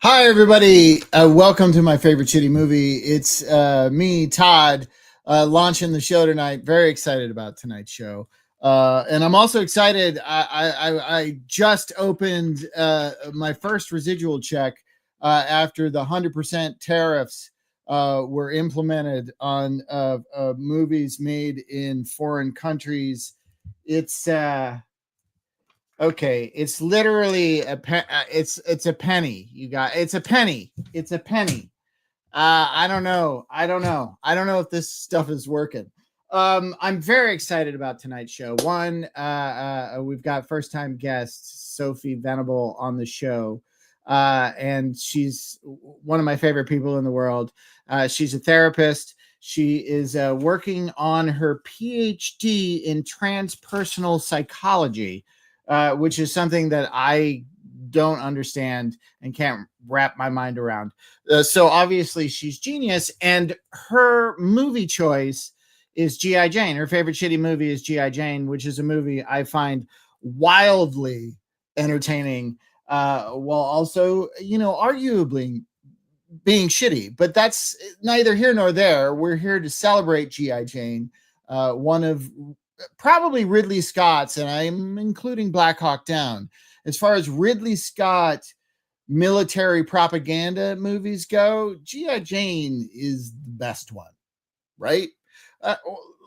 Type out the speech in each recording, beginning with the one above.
Hi, everybody. Welcome to my favorite shitty movie. It's me, Todd, launching the show tonight. Very excited about tonight's show. And I'm also excited. I just opened my first residual check after the 100% tariffs were implemented on movies made in foreign countries. It's Okay, it's literally it's a penny. It's a penny. It's a penny. I don't know. I don't know if this stuff is working. I'm very excited about tonight's show. One, we've got first time guest Sophie Venable on the show, and she's one of my favorite people in the world. She's a therapist. She is working on her PhD in transpersonal psychology, which is something that I don't understand and can't wrap my mind around. So obviously she's genius, and her movie choice is G.I. Jane. Her favorite shitty movie is G.I. Jane, which is a movie I find wildly entertaining, while also, arguably being shitty. But that's neither here nor there. We're here to celebrate G.I. Jane, one of probably Ridley Scott's, and I'm including Black Hawk Down. As far as Ridley Scott military propaganda movies go, G.I. Jane is the best one, right? Uh,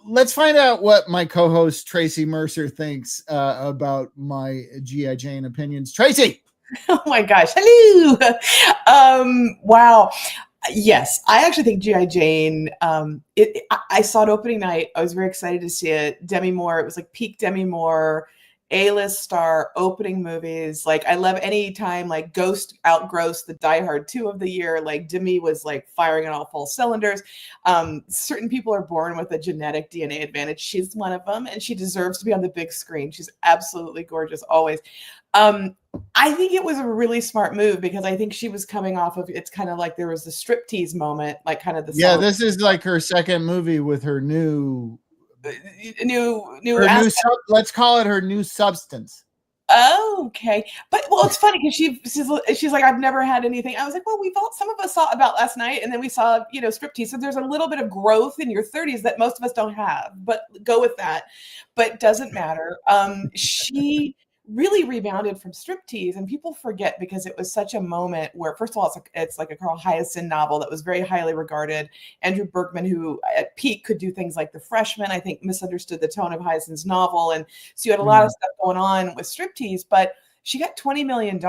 let's find out what my co-host Tracy Mercer thinks about my G.I. Jane opinions. Tracy! Oh my gosh. Hello. Wow. Yes, I actually think G.I. Jane, I saw it opening night. I was very excited to see it. Demi Moore, it was like peak Demi Moore, A-list star opening movies. Like, I love any time like Ghost outgrossed the Die Hard 2 of the year. Like, Demi was like firing on all full cylinders. Certain people are born with a genetic DNA advantage. She's one of them, and she deserves to be on the big screen. She's absolutely gorgeous always. I think it was a really smart move because I think she was coming off of, it's kind of like there was the striptease moment, like kind of the Yeah, this is like her second movie with her new let's call it her new substance. Oh, okay. But well, it's funny because she's like, I've never had anything. I was like, well, some of us saw About Last Night, and then we saw, striptease. So there's a little bit of growth in your 30s that most of us don't have, but go with that. But doesn't matter. She really rebounded from striptease, and people forget because it was such a moment where, first of all, it's like a Carl Hiaasen novel that was very highly regarded. Andrew Bergman, who at peak could do things like The Freshman, I think misunderstood the tone of Hiaasen's novel, and so you had a lot of stuff going on with striptease, but she got $20 million,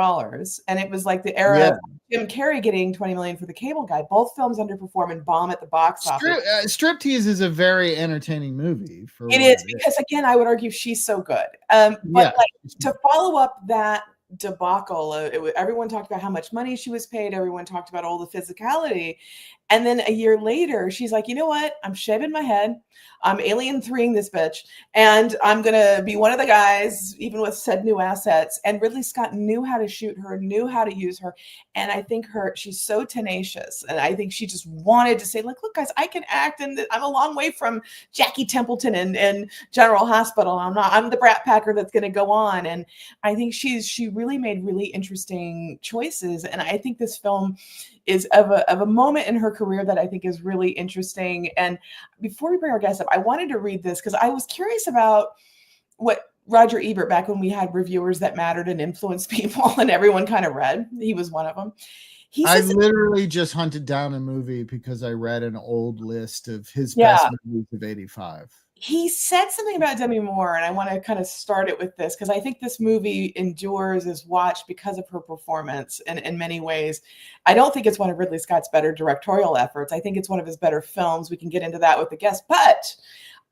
and it was like the era of Jim Carrey getting $20 million for The Cable Guy. Both films underperform and bomb at the box office. Striptease is a very entertaining movie. It is because, again, I would argue she's so good. But like, to follow up that debacle, everyone talked about how much money she was paid. Everyone talked about all the physicality. And then a year later, she's like, you know what? I'm shaving my head. I'm Alien 3ing this bitch. And I'm going to be one of the guys, even with said new assets. And Ridley Scott knew how to shoot her, knew how to use her. And I think she's so tenacious. And I think she just wanted to say, like, look, guys, I can act. And I'm a long way from Jackie Templeton and General Hospital. I'm the brat packer that's going to go on. And I think she really made really interesting choices. And I think this film is of a moment in her career that I think is really interesting. And before we bring our guest up, I wanted to read this because I was curious about what Roger Ebert, back when we had reviewers that mattered and influenced people and everyone kind of read. He was one of them. I literally just hunted down a movie because I read an old list of his best movies of 85. He said something about Demi Moore, and I want to kind of start it with this because I think this movie endures as watched because of her performance in many ways. I don't think it's one of Ridley Scott's better directorial efforts. I think it's one of his better films. We can get into that with the guest, but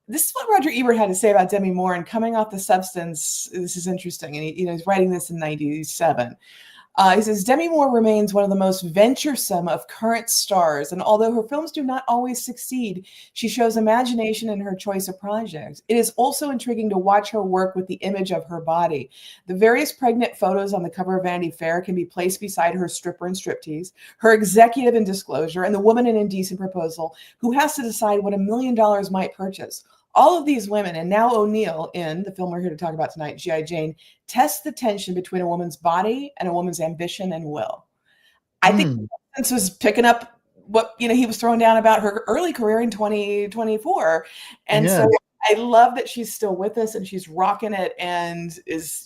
this is what Roger Ebert had to say about Demi Moore, and coming off The Substance, this is interesting. And he's writing this in 97. He says, Demi Moore remains one of the most venturesome of current stars, and although her films do not always succeed, she shows imagination in her choice of projects. It is also intriguing to watch her work with the image of her body. The various pregnant photos on the cover of Vanity Fair can be placed beside her stripper in Striptease, her executive in Disclosure, and the woman in Indecent Proposal, who has to decide what $1 million might purchase. All of these women, and now O'Neill in the film we're here to talk about tonight, G.I. Jane, test the tension between a woman's body and a woman's ambition and will. I think this was picking up what he was throwing down about her early career in 2024, and so I love that she's still with us and she's rocking it and is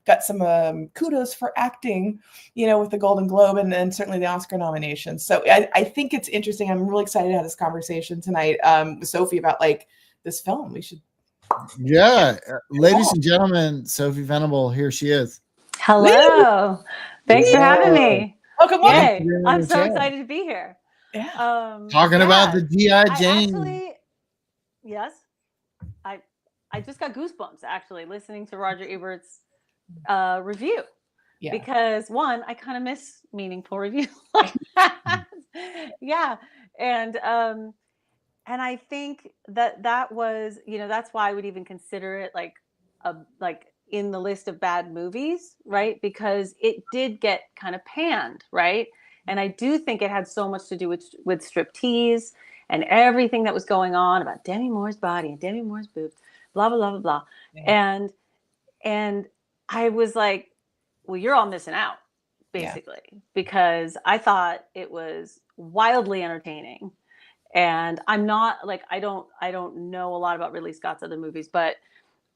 got some kudos for acting, with the Golden Globe and certainly the Oscar nomination. So I think it's interesting. I'm really excited to have this conversation tonight with Sophie about like this film. We should. Yeah, ladies and gentlemen, Sophie Venable, here she is. Hello. Thanks for having me. Welcome. Yay. I'm so excited to be here. Yeah. Talking about the G.I. Jane. Actually, yes. I just got goosebumps actually listening to Roger Ebert's review. Yeah. Because one, I kind of miss meaningful reviews like that. Yeah. And I think that was, that's why I would even consider it like in the list of bad movies, right? Because it did get kind of panned, right? And I do think it had so much to do with striptease and everything that was going on about Demi Moore's body and Demi Moore's boobs, blah, blah, blah, blah, blah. Yeah. And I was like, well, you're all missing out, basically, because I thought it was wildly entertaining. And I'm not like, I don't know a lot about Ridley Scott's other movies, but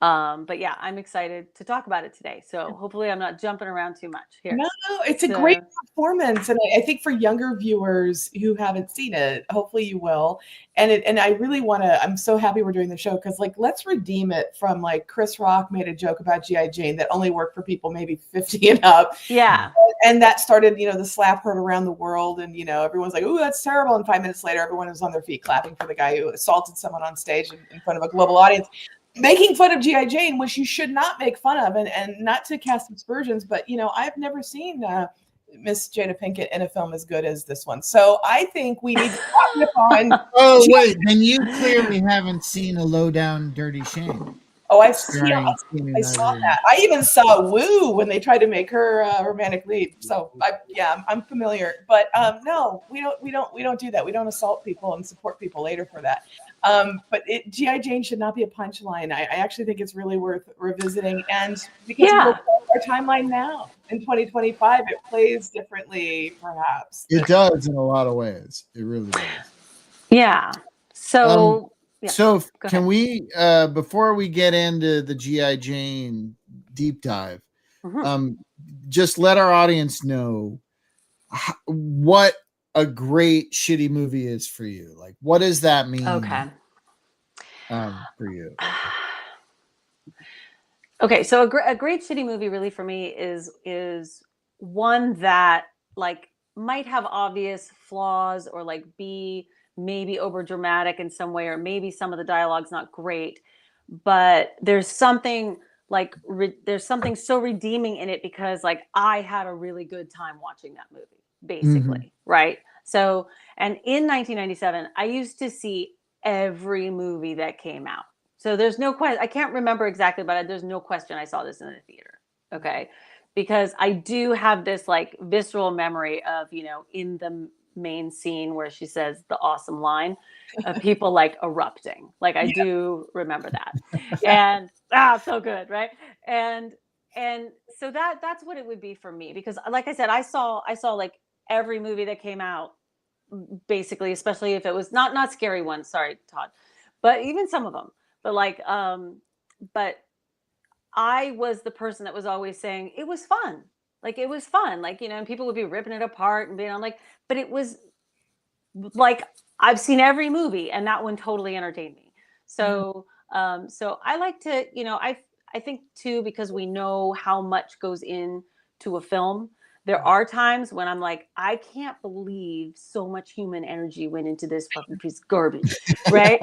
yeah, I'm excited to talk about it today. So hopefully I'm not jumping around too much here. No, it's a great performance. And I think for younger viewers who haven't seen it, hopefully you will. And I really I'm so happy we're doing the show because like, let's redeem it from like Chris Rock made a joke about G.I. Jane that only worked for people maybe 50 and up. Yeah. And that started, the slap heard around the world. And, everyone's like, oh, that's terrible. And 5 minutes later, everyone was on their feet clapping for the guy who assaulted someone on stage in front of a global audience. Making fun of G.I. Jane, which you should not make fun of, and not to cast aspersions, but I've never seen Miss Jada Pinkett in a film as good as this one. So I think we need to talk upon. Oh wait, then you clearly haven't seen A Low Down Dirty Shame. Oh, I saw that. I even saw Woo when they tried to make her a romantic lead. So I'm familiar. But no, we don't do that. We don't assault people and support people later for that. But G.I. Jane should not be a punchline. I actually think it's really worth revisiting. And because we're our timeline now in 2025, it plays differently, perhaps. It does in a lot of ways. It really does. Yeah. So. So can we, before we get into the G.I. Jane deep dive, just let our audience know what a great shitty movie is for you. Like, what does that mean? Okay. For you. Okay. So a great shitty movie really for me is one that like might have obvious flaws or like be maybe over dramatic in some way, or maybe some of the dialogue's not great, but there's something like there's something so redeeming in it because like I had a really good time watching that movie, basically, right? So, and in 1997, I used to see every movie that came out. So there's no question, I can't remember exactly, but there's no question I saw this in the theater, okay? Because I do have this like visceral memory of, in the main scene where she says the awesome line of people like erupting. Like I do remember that. And so good, right? And so that's what it would be for me, because like I said, I saw like every movie that came out, basically, especially if it was not scary ones, sorry Todd, but even some of them, but like but I was the person that was always saying it was fun. Like it was fun, like, and people would be ripping it apart and being, I'm like, but it was like, I've seen every movie and that one totally entertained me. So, so I like to, I think too, because we know how much goes into a film. There are times when I'm like, I can't believe so much human energy went into this fucking piece of garbage, right?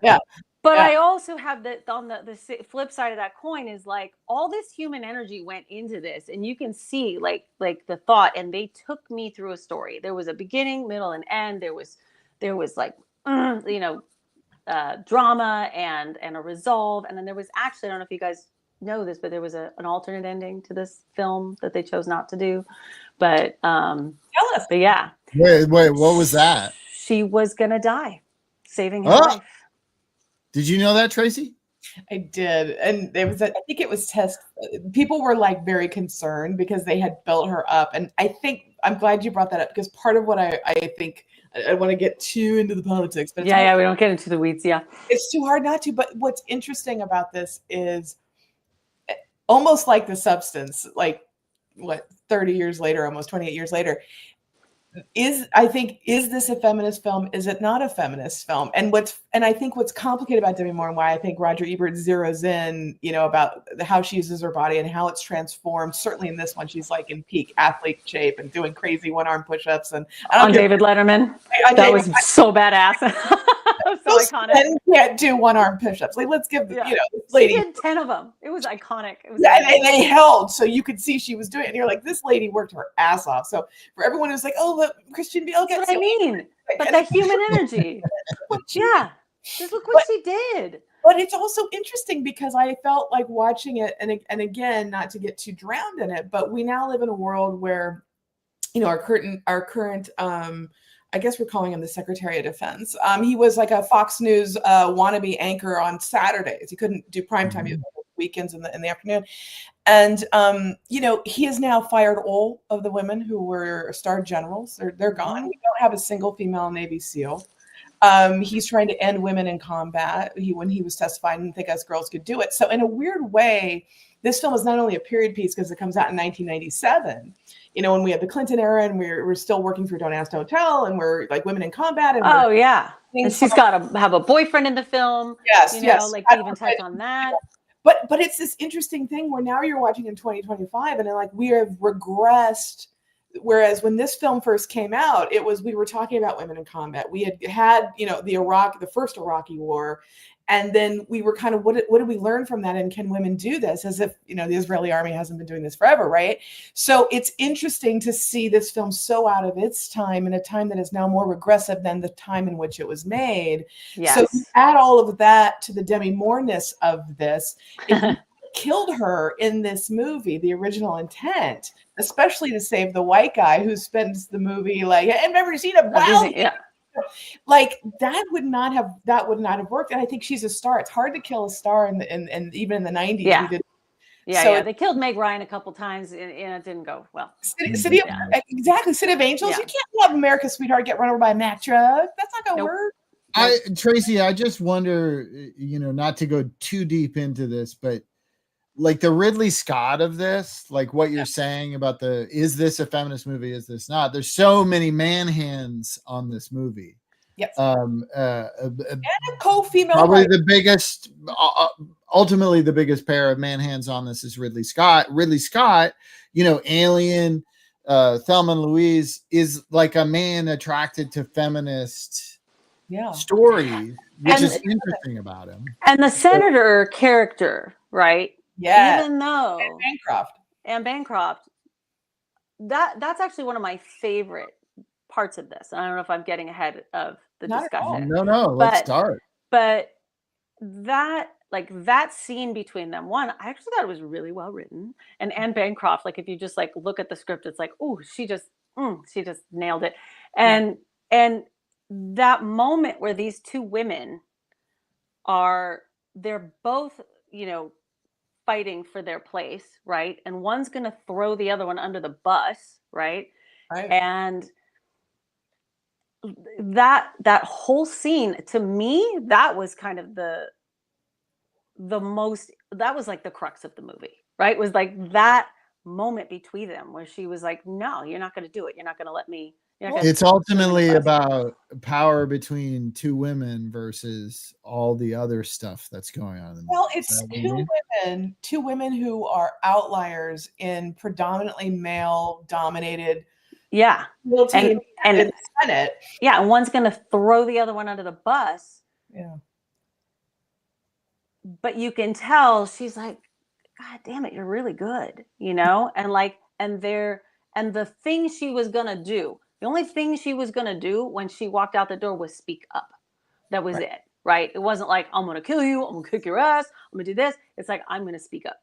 Yeah. But I also have on the flip side of that coin is like all this human energy went into this, and you can see like the thought, and they took me through a story. There was a beginning, middle, and end. There was like drama and a resolve, and then there was actually, I don't know if you guys know this, but there was an alternate ending to this film that they chose not to do. But tell us. But yeah. Wait, what was that? She was gonna die, saving his life. Did you know that, Tracy? I did. And there was I think it was people were like very concerned because they had built her up. And I think I'm glad you brought that up, because part of what I think, I want to get too into the politics, but yeah, we don't get into the weeds. Yeah, it's too hard not to. But what's interesting about this is almost like The Substance, like what, 30 years later, almost 28 years later, is this a feminist film? Is it not a feminist film? And I think what's complicated about Demi Moore, and why I think Roger Ebert zeroes in, about how she uses her body and how it's transformed. Certainly in this one, she's like in peak athlete shape and doing crazy one-arm push-ups. And on David Letterman, that was so badass. So iconic. Men can't do one-arm push-ups. Like, let's give this lady. She did 10 of them. It was iconic. It was and they held, so you could see she was doing it. And you're like, this lady worked her ass off. So for everyone who's like, oh, look, Christian Bale gets. That's what I mean. But that human energy. Yeah. Just look what she did. But it's also interesting because I felt like watching it, and again, not to get too drowned in it, but we now live in a world where, our current I guess we're calling him the Secretary of Defense. He was like a Fox News wannabe anchor on Saturdays. He couldn't do primetime. He was on weekends in the afternoon. And, he has now fired all of the women who were star generals. They're gone. We don't have a single female Navy SEAL. He's trying to end women in combat. When he was testifying, didn't think us girls could do it. So in a weird way, this film is not only a period piece because it comes out in 1997, when we had the Clinton era and we're still working through Don't Ask, Don't Tell, and we're like women in combat. And and she's got to have a boyfriend in the film. Yes, like they even touch on that. But it's this interesting thing where now you're watching in 2025 and like we have regressed. Whereas when this film first came out, we were talking about women in combat. We had the first Iraqi war. And then we were kind of, what did we learn from that? And can women do this? As if, the Israeli army hasn't been doing this forever, right? So it's interesting to see this film so out of its time, in a time that is now more regressive than the time in which it was made. Yes. So add all of that to the Demi Moore-ness of this. It killed her in this movie, the original intent, especially to save the white guy who spends the movie like, I've never seen a wild. Like that would not have worked. And I think she's a star. It's hard to kill a star and even in the 90s. Yeah. They killed Meg Ryan a couple times and it didn't go well. City of Angels. Yeah. You can't have America's Sweetheart get run over by a Mack truck. That's not gonna work. Tracy, I just wonder, not to go too deep into this, but like the Ridley Scott of this, like what you're saying about is this a feminist movie? Is this not? There's so many man hands on this movie. Yes. And a co-female. Probably the biggest, ultimately the biggest pair of man hands on this is Ridley Scott. Ridley Scott, Alien, Thelma and Louise is like a man attracted to feminist stories, which is interesting about him. And the senator character, right? Yeah. Even though Anne Bancroft, that's actually one of my favorite parts of this. And I don't know if I'm getting ahead of the discussion. No, let's start. But that scene between them, one, I actually thought it was really well written. And Anne Bancroft, like if you just like look at the script, it's like, oh, she just nailed it. And that moment where these two women they're both, fighting for their place, right? And one's going to throw the other one under the bus, right? And that whole scene, to me, that was kind of the most, that was like the crux of the movie, right? It was like that moment between them where she was like, no, you're not going to do it. You're not going to let me. It's ultimately about power between two women versus all the other stuff that's going on. Well, it's two women who are outliers in predominantly male-dominated. Yeah, and the Senate. Yeah, and one's going to throw the other one under the bus. Yeah, but you can tell she's like, God damn it, you're really good, and the thing she was going to do. The only thing she was going to do when she walked out the door was speak up. That was it, right? It wasn't like, I'm going to kill you. I'm going to kick your ass. I'm going to do this. It's like, I'm going to speak up.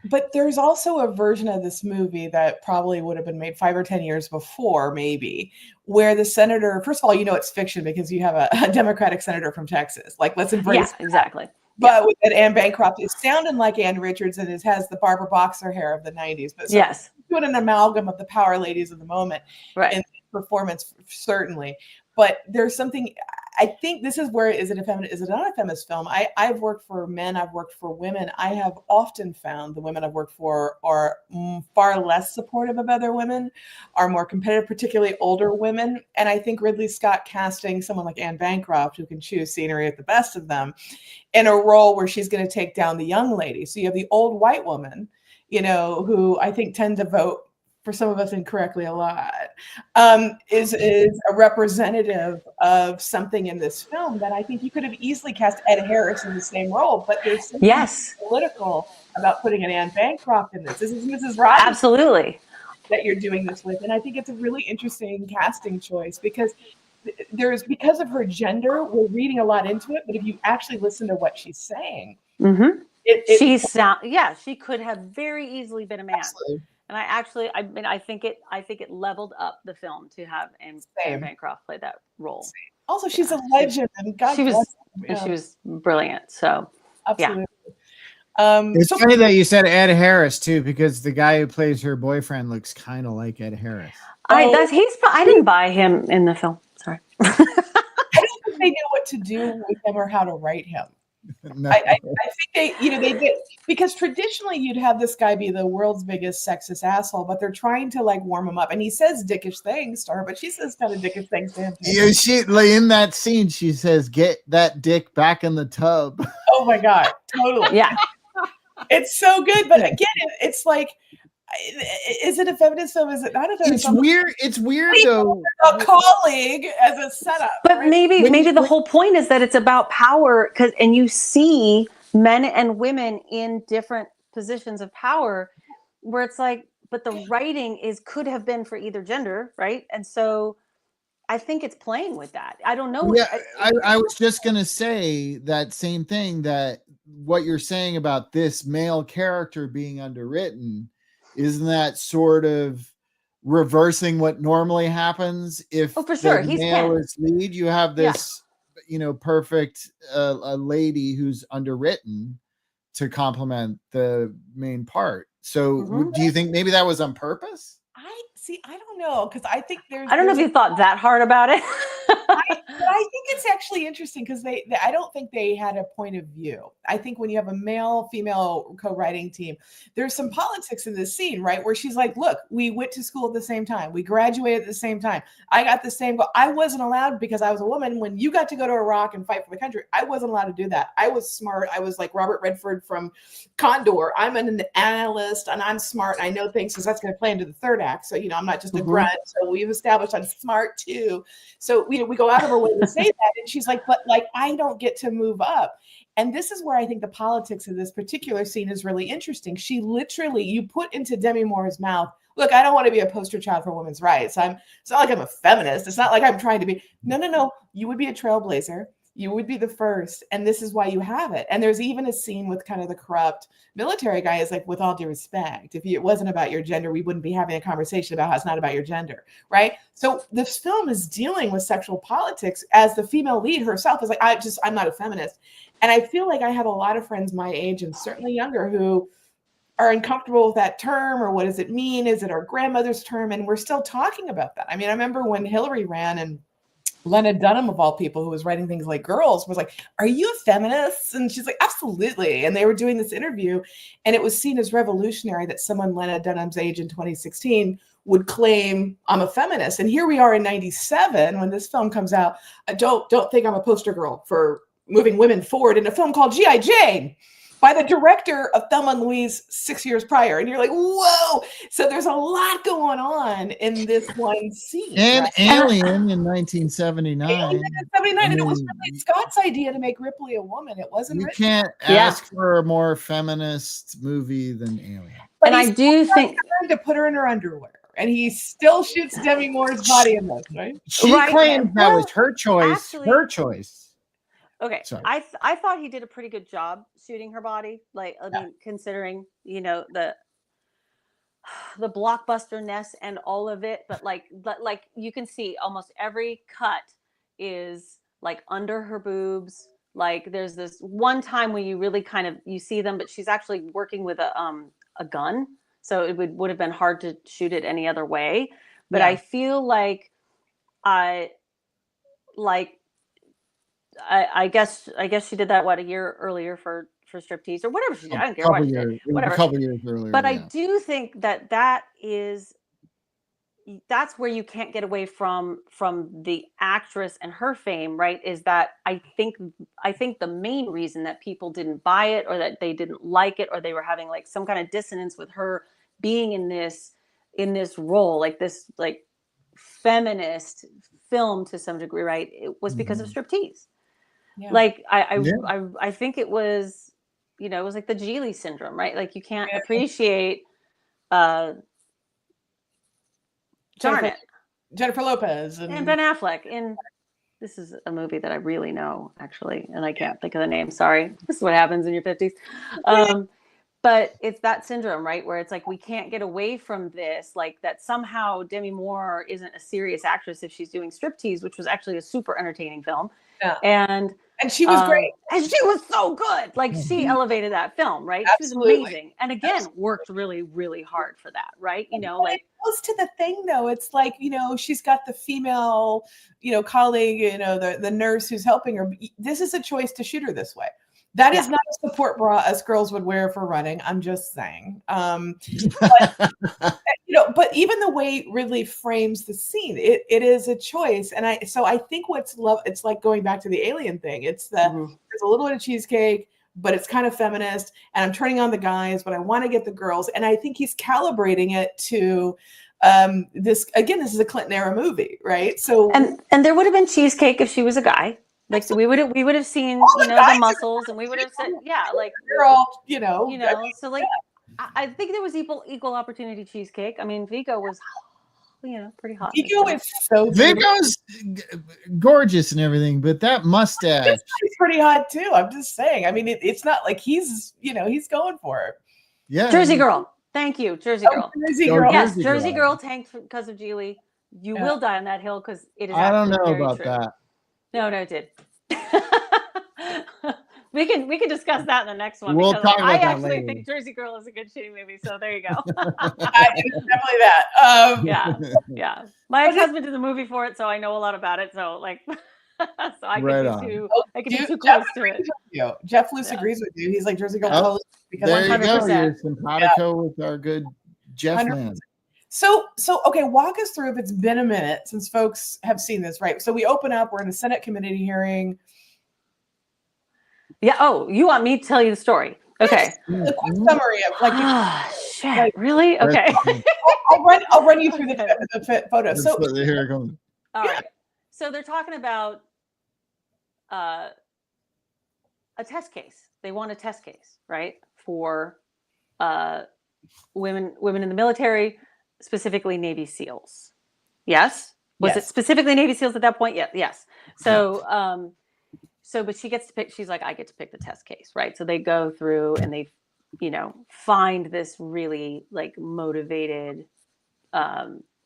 But there's also a version of this movie that probably would have been made 5 or 10 years before, maybe, where the senator, first of all, it's fiction because you have a Democratic senator from Texas. Like, let's embrace that. Exactly. But with Anne Bancroft, it's sounding like Ann Richards and it has the Barbara Boxer hair of the 90s. But yes. doing an amalgam of the power ladies of the moment Right. in performance, certainly. But there's something, I think this is where, is it not a feminist film? I've worked for men, I've worked for women. I have often found the women I've worked for are far less supportive of other women, are more competitive, particularly older women. And I think Ridley Scott casting someone like Anne Bancroft, who can choose scenery at the best of them, in a role where she's going to take down the young lady. So you have the old white woman, who I think tend to vote for some of us incorrectly a lot, is a representative of something in this film that I think you could have easily cast Ed Harris in the same role, but there's something political about putting an Anne Bancroft in this. This is Mrs. Rogers. Absolutely. That you're doing this with. And I think it's a really interesting casting choice because because of her gender, we're reading a lot into it, but if you actually listen to what she's saying, she could have very easily been a man. Absolutely. And I think it leveled up the film to have Anne Bancroft play that role. Also, she's a legend, and God she was brilliant. So absolutely. It's funny that you said Ed Harris too, because the guy who plays her boyfriend looks kind of like Ed Harris. I didn't buy him in the film. Sorry. I don't think they knew what to do with him or how to write him. No. I think they did, because traditionally you'd have this guy be the world's biggest sexist asshole, but they're trying to like warm him up, and he says dickish things to her, but she says kind of dickish things to him. Yeah, in that scene, she says, "Get that dick back in the tub." Oh my God, totally. Yeah, it's so good, but again, it's like, is it a feminist film? Is it not a feminist film? It's weird though. A colleague as a setup, but right? maybe the whole point is that it's about power, and you see men and women in different positions of power, where it's like, but the writing could have been for either gender, right? And so I think it's playing with that. I don't know. Yeah, I was just gonna say that same thing, that what you're saying about this male character being underwritten, isn't that sort of reversing what normally happens if for sure. the male is lead? You have this, perfect a lady who's underwritten to complement the main part. So do you think maybe that was on purpose? I don't know, because I think I don't know if you thought that hard about it. I think it's actually interesting because I don't think they had a point of view. I think when you have a male-female co-writing team, there's some politics in this scene, right? Where she's like, look, we went to school at the same time. We graduated at the same time. I got the same goal. I wasn't allowed, because I was a woman. When you got to go to Iraq and fight for the country, I wasn't allowed to do that. I was smart. I was like Robert Redford from Condor. I'm an analyst and I'm smart. And I know things, because that's going to play into the third act. So, I'm not just a grunt. So we've established I'm smart too. So, we go out of our way to say that. And she's like, but like, I don't get to move up. And this is where I think the politics of this particular scene is really interesting. She literally, you put into Demi Moore's mouth, look, I don't want to be a poster child for women's rights. It's not like I'm a feminist. It's not like I'm trying to be, no. You would be a trailblazer. You would be the first. And this is why you have it. And there's even a scene with kind of the corrupt military guy is like, with all due respect, if it wasn't about your gender, we wouldn't be having a conversation about how it's not about your gender, right? So this film is dealing with sexual politics as the female lead herself is like, I'm not a feminist. And I feel like I have a lot of friends my age and certainly younger who are uncomfortable with that term, or what does it mean? Is it our grandmother's term? And we're still talking about that. I mean, I remember when Hillary ran and Lena Dunham, of all people, who was writing things like Girls, was like, are you a feminist? And she's like, absolutely. And they were doing this interview, and it was seen as revolutionary that someone Lena Dunham's age in 2016 would claim, I'm a feminist. And here we are in 97 when this film comes out. I don't think I'm a poster girl for moving women forward in a film called G.I. Jane by the director of Thelma and Louise 6 years prior. And you're like, whoa. So there's a lot going on in this one scene. And right? Alien in 1979. Alien in 79. And it was really Scott's idea to make Ripley a woman. It wasn't. You can't ask for a more feminist movie than Alien. But and I do think to put her in her underwear. And he still shoots Demi Moore's body in this, right? She claimed that was her choice. Actually, her choice. Okay, I thought he did a pretty good job shooting her body. Like, I mean, considering the blockbuster-ness and all of it, but like you can see almost every cut is like under her boobs. Like, there's this one time where you really you see them, but she's actually working with a gun. so it would have been hard to shoot it any other way. But Yeah. I feel like I guess she did that a year earlier for Striptease or whatever she did. I don't care what she did. Whatever. A couple years earlier. But I do think that's where you can't get away from the actress and her fame, right? Is that I think the main reason that people didn't buy it or that they didn't like it or they were having like some kind of dissonance with her being in this role, like this like feminist film to some degree, right? It was because of Striptease. Yeah. Like I think it was, it was like the Geely syndrome, right? Like you can't appreciate Jennifer Lopez and Ben Affleck in this is a movie that I really know actually, and I can't think of the name. Sorry, this is what happens in your 50s. But it's that syndrome, right, where it's like we can't get away from this, like that somehow Demi Moore isn't a serious actress if she's doing Striptease, which was actually a super entertaining film. Yeah. And she was great. And she was so good. Like she elevated that film, right? Absolutely. She was amazing. And again, worked really, really hard for that, right? But it goes to the thing though. It's like, she's got the female, colleague, the nurse who's helping her. This is a choice to shoot her this way. That is not a support bra us girls would wear for running. I'm just saying. But, but even the way it really frames the scene, it is a choice. And I think it's like going back to the alien thing. It's there's a little bit of cheesecake, but it's kind of feminist. And I'm turning on the guys, but I want to get the girls. And I think he's calibrating it to this is a Clinton era movie, right? So and there would have been cheesecake if she was a guy. Like so we would have seen the muscles and we would have said like they're all so like I think there was equal opportunity cheesecake. I mean Viggo was pretty hot. Viggo is so Viggo's gorgeous and everything, but that mustache is pretty hot too. I'm just saying. I mean it's not like he's he's going for it. Yeah. Jersey Girl. Thank you, Jersey Girl. Jersey Girl. Yes, Jersey Girl tanked because of Geely. You will die on that hill because it is. I don't know about true. that. No, it did. we can discuss that in the next one. We'll talk about I that actually later. think Jersey Girl is a good shitty movie. So there you go. Definitely that. Yeah. My ex-husband did the movie for it, so I know a lot about it. So like, so I can be too close to it. Jeff Luce agrees with you. He's like Jersey Girl. Oh, because there you 100%. go. You're simpatico with our good Jeff 100%. Man. So okay, walk us through if it's been a minute since folks have seen this, right? So we open up, we're in a Senate committee hearing. Yeah. Oh, you want me to tell you the story? Okay. A quick summary of shit. Like, really? Okay. I'll run you through the photo. So here it comes. All right. So they're talking about a test case. They want a test case, right? For women in the military, specifically Navy SEALs. Yes? Was it specifically Navy SEALs at that point? Yeah. Yes. So but she gets to pick, she's like, I get to pick the test case, right? So they go through and they, find this really like motivated,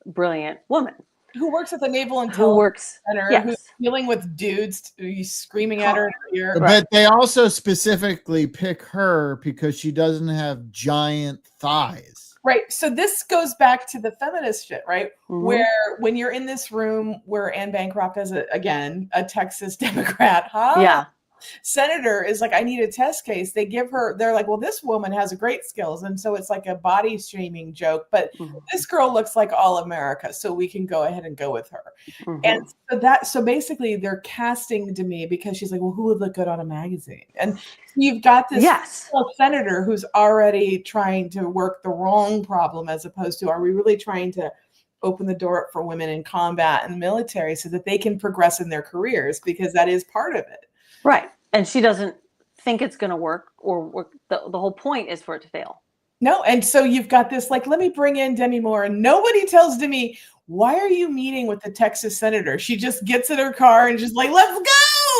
brilliant woman. Who works at the Naval Intelligence Center, who's dealing with dudes screaming at her in her ear. But they also specifically pick her because she doesn't have giant thighs. Right. So this goes back to the feminist shit, right? Mm-hmm. Where when you're in this room where Anne Bancroft is, a Texas Democrat, senator is like, I need a test case. They're like, well, this woman has great skills. And so it's like a body shaming joke, but this girl looks like all America. So we can go ahead and go with her. Mm-hmm. And so basically they're casting Demi because she's like, well, who would look good on a magazine? And you've got this senator who's already trying to work the wrong problem as opposed to, are we really trying to open the door up for women in combat and the military so that they can progress in their careers? Because that is part of it. Right. And she doesn't think it's going to work or work. The whole point is for it to fail. No. And so you've got this, like, let me bring in Demi Moore. And nobody tells Demi, why are you meeting with the Texas senator? She just gets in her car and just like, let's go.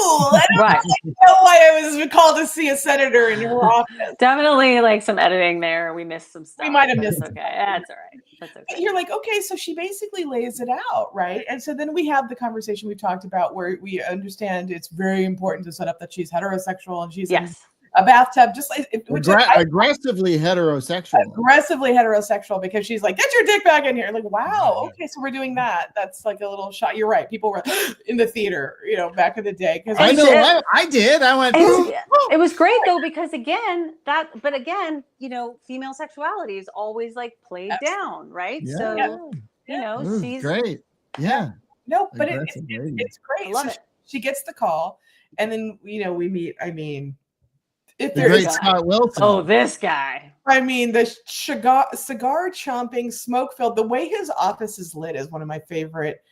I don't know why I was called to see a senator in her office. Definitely like some editing there. We missed some stuff. We might have missed it. Okay. That's all right. That's okay. You're like, okay, so she basically lays it out, right? And so then we have the conversation we talked about where we understand it's very important to set up that she's heterosexual and she's a bathtub, just like Aggressively heterosexual. Aggressively heterosexual, because she's like, get your dick back in here. Like, wow, okay, so we're doing that. That's like a little shot. You're right. People were in the theater, back in the day. Because I know I did. I went. It was great though, because again, female sexuality is always like played down, right? Yeah. So she's great. Yeah. No, but it's great. I love it. She gets the call, and then we meet. I mean, if The there great is, Scott Wilson. Oh, this guy. I mean, the cigar chomping, smoke filled. The way his office is lit is one of my favorite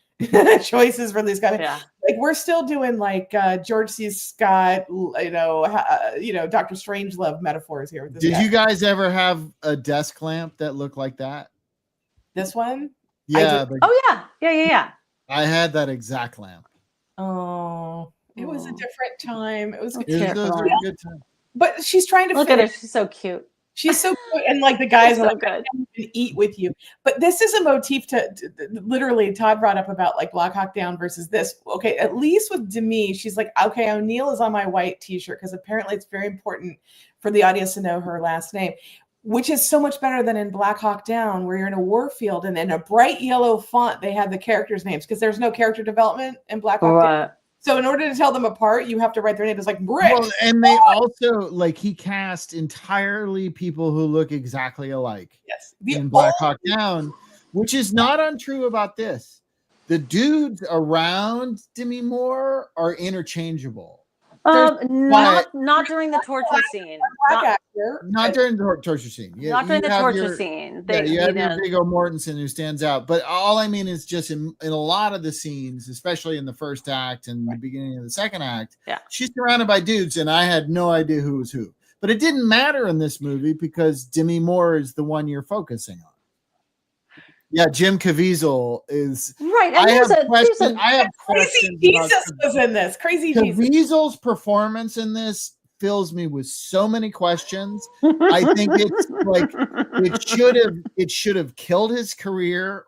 choices for these guys. Yeah. Like, we're still doing like George C. Scott, Dr. Strangelove metaphors here with this Did guy. you guys ever have a desk lamp that looked like that? This one? Yeah. Yeah. I had that exact lamp. Oh, it was a different time. It was Those were a good time. But she's trying to look at her. She's so cute. She's so cute, and like the guys so are like, good. I can eat with you. But this is a motif to literally. Todd brought up about like Black Hawk Down versus this. Okay, at least with Demi, she's like, okay, O'Neill is on my white T-shirt, because apparently it's very important for the audience to know her last name, which is so much better than in Black Hawk Down, where you're in a war field and in a bright yellow font they have the characters' names, because there's no character development in Black Hawk Down. So in order to tell them apart, you have to write their name. It's like Brick. Well, and they also he cast entirely people who look exactly alike. Yes, in Black Hawk Down, which is not untrue about this. The dudes around Demi Moore are interchangeable. Not during the torture scene. Not during the torture scene. Not during the torture scene. You have your Viggo Mortensen who stands out. But all I mean is just in a lot of the scenes, especially in the first act and the beginning of the second act, she's surrounded by dudes, and I had no idea who was who. But it didn't matter in this movie because Demi Moore is the one you're focusing on. Yeah, Jim Caviezel is right. And I have questions. Jesus was in this. Crazy Jesus. Caviezel's performance in this fills me with so many questions. I think it's like it should have killed his career.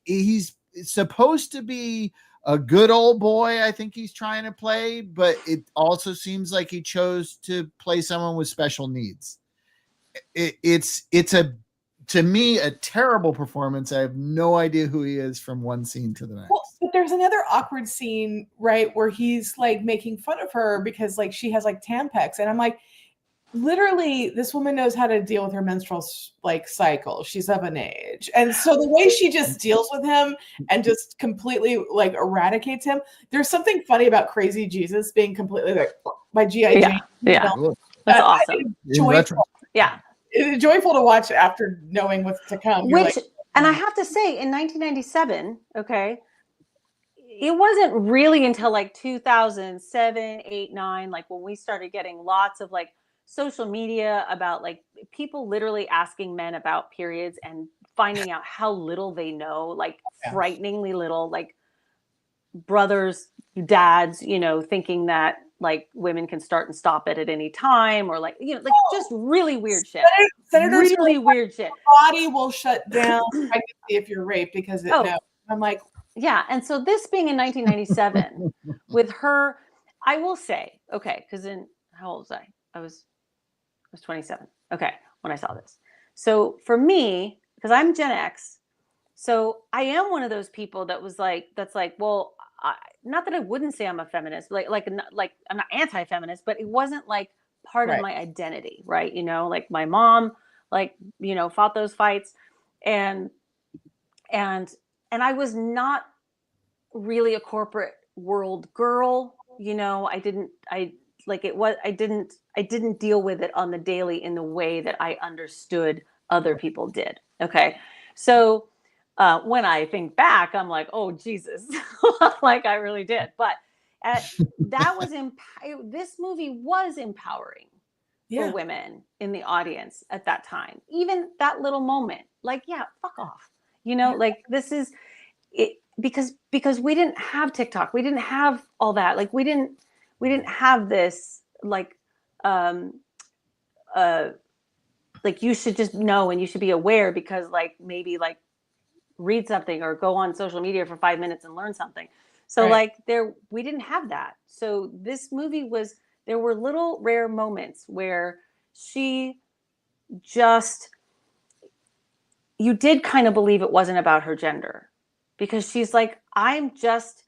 He's supposed to be a good old boy. I think he's trying to play, but it also seems like he chose to play someone with special needs. It's to me, a terrible performance. I have no idea who he is from one scene to the next. Well, but there's another awkward scene, right, where he's like making fun of her because like she has like Tampax, and I'm like, literally, this woman knows how to deal with her menstrual cycle. She's of an age, and so the way she just deals with him and just completely like eradicates him. There's something funny about Crazy Jesus being completely like by G.I. Jane. Yeah, that's awesome. Yeah. It's joyful to watch after knowing what's to come. And I have to say, in 1997, okay, it wasn't really until like 2007, 8, 9, like when we started getting lots of like social media about like people literally asking men about periods and finding out how little they know, like frighteningly little, like brothers, dads, thinking that like women can start and stop it at any time, or like just really weird shit. Senators really weird shit. Body will shut down pregnancy if you're raped because I'm like, yeah. And so this being in 1997 with her, I will say, okay, because how old was I? I was 27. Okay, when I saw this. So for me, because I'm Gen X, so I am one of those people that's like, well, not that I wouldn't say I'm a feminist, like I'm not anti-feminist, but it wasn't like part of my identity, right? Like my mom, fought those fights, and I was not really a corporate world girl. I didn't deal with it on the daily in the way that I understood other people did. Okay, so. When I think back, I'm like, oh, Jesus, like I really did. But that was this movie was empowering for women in the audience at that time. Even that little moment, like, yeah, fuck off. Like this is it because we didn't have TikTok. We didn't have all that. Like we didn't have this like you should just know and you should be aware because like maybe like read something or go on social media for 5 minutes and learn something. So we didn't have that. So this movie was there were little rare moments where she just, you did kind of believe it wasn't about her gender, because she's like, I'm just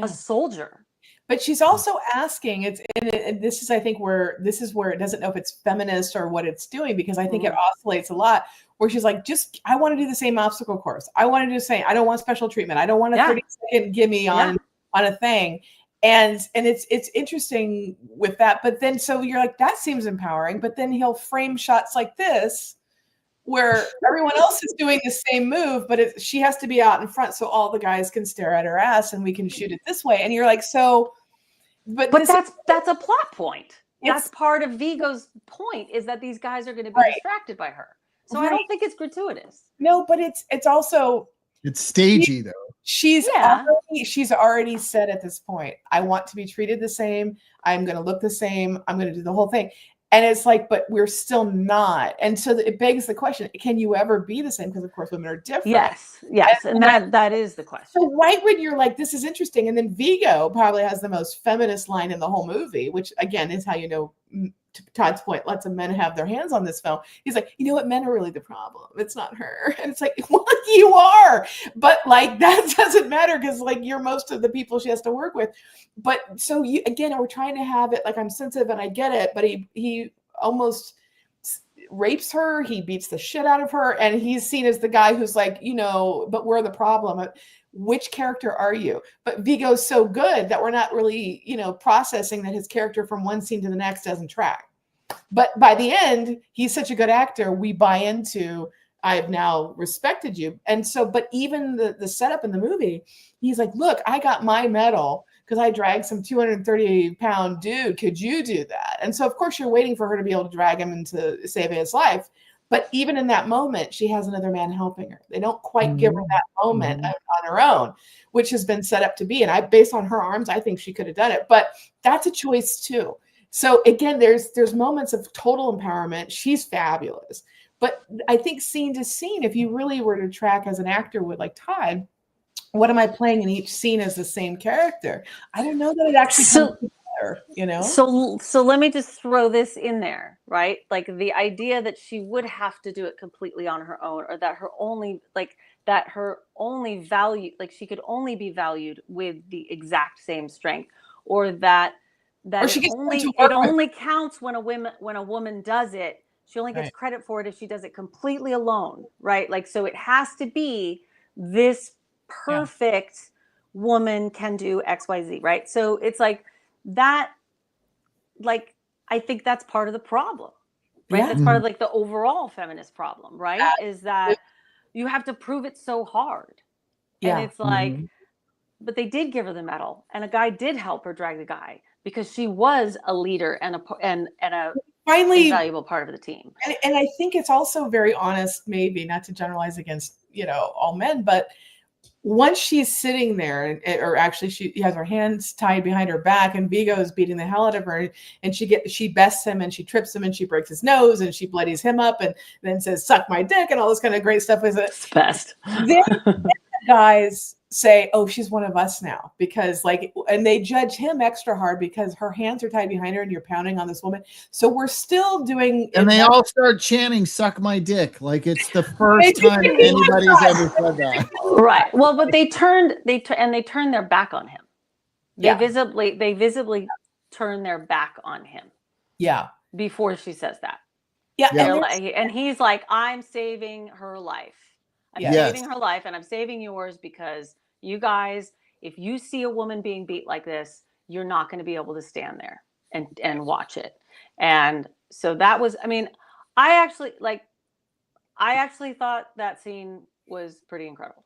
a soldier. But she's also asking, and this is, I think, where it doesn't know if it's feminist or what it's doing, because I think it oscillates a lot, where she's like, I want to do the same obstacle course. I want to do the same. I don't want special treatment. I don't want a 30-second gimme on a thing. And it's interesting with that. But then, so you're like, that seems empowering. But then he'll frame shots like this, where everyone else is doing the same move, but she has to be out in front so all the guys can stare at her ass and we can shoot it this way. And you're like, so, but that's a plot point. That's part of Viggo's point, is that these guys are going to be distracted by her. So I don't think it's gratuitous. No, but it's also, it's stagey though. She's already said at this point, I want to be treated the same. I'm going to look the same. I'm going to do the whole thing. And it's like, but we're still not. And so it begs the question, can you ever be the same? Because of course women are different. Yes. And that is the question. So right when you're like, this is interesting. And then Viggo probably has the most feminist line in the whole movie, which again is how, you know, to Todd's point, lots of men have their hands on this film. He's like, you know what, men are really the problem. It's not her. And it's like, well, you are. But like, that doesn't matter, because like, you're most of the people she has to work with. But so you, again, we're trying to have it like, I'm sensitive and I get it, but he almost rapes her. He beats the shit out of her. And he's seen as the guy who's like, you know, but we're the problem. Which character are you? But Viggo's so good that we're not really, you know, processing that his character from one scene to the next doesn't track. But by the end, he's such a good actor. We buy into, I've now respected you. And so, but even the setup in the movie, he's like, look, I got my medal because I dragged some 230-pound dude. Could you do that? And so, of course, you're waiting for her to be able to drag him into saving his life. But even in that moment, she has another man helping her. They don't quite give her that moment on her own, which has been set up to be. And based on her arms, I think she could have done it. But that's a choice too. So again, there's moments of total empowerment. She's fabulous. But I think scene to scene, if you really were to track as an actor with like Todd, what am I playing in each scene as the same character? I don't know that it actually comes together, you know? So let me just throw this in there, right? Like the idea that she would have to do it completely on her own, or that her only value, like she could only be valued with the exact same strength, or that it only counts when a woman does it. She only gets credit for it if she does it completely alone, right? Like, so it has to be this perfect woman can do XYZ, right? So it's like that, like, I think that's part of the problem, right? Yeah. That's part of like the overall feminist problem, right? Is that you have to prove it so hard. Yeah. And it's like, but they did give her the medal, and a guy did help her drag the guy, because she was a leader and a finally valuable part of the team. And I think it's also very honest, maybe not to generalize against, you know, all men, but once she's sitting there, or actually she has her hands tied behind her back, and Viggo is beating the hell out of her, and she bests him, and she trips him, and she breaks his nose, and she bloodies him up, and then says, suck my dick, and all this kind of great stuff. Is it best? Then guys say, oh, she's one of us now, because like, and they judge him extra hard because her hands are tied behind her and you're pounding on this woman. So we're still doing, and they all start chanting, suck my dick, like it's the first time anybody has ever said that. Right. Well, but they turned their back on him. They visibly turn their back on him. Yeah. Before she says that. Yeah. And he's like, I'm saving her life. I'm saving her life, and I'm saving yours, because you guys, if you see a woman being beat like this, you're not going to be able to stand there and watch it. And so that was, I mean, I actually thought that scene was pretty incredible.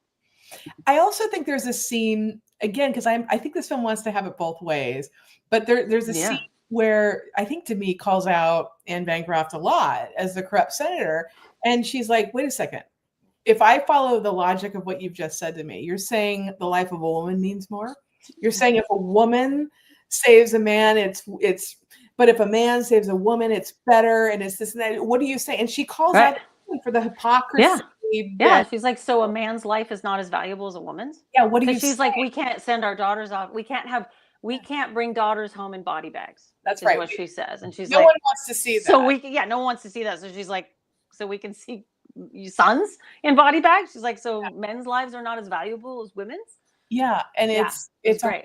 I also think there's a scene, again, because I think this film wants to have it both ways, but there's a scene where I think Demi calls out Anne Bancroft a lot as the corrupt senator, and she's like, wait a second. If I follow the logic of what you've just said to me, you're saying the life of a woman means more. You're saying if a woman saves a man, but if a man saves a woman, it's better. And it's this and that. What do you say? And she calls out for the hypocrisy. Yeah. She's like, so a man's life is not as valuable as a woman's? Yeah. What do you say? She's like, we can't send our daughters off. We can't have we can't bring daughters home in body bags. That's is right. what she says. And she's no like, one wants to see that. so no one wants to see that. So she's like, so we can see sons in body bags. She's like, so men's lives are not as valuable as women's. Yeah, and it's great.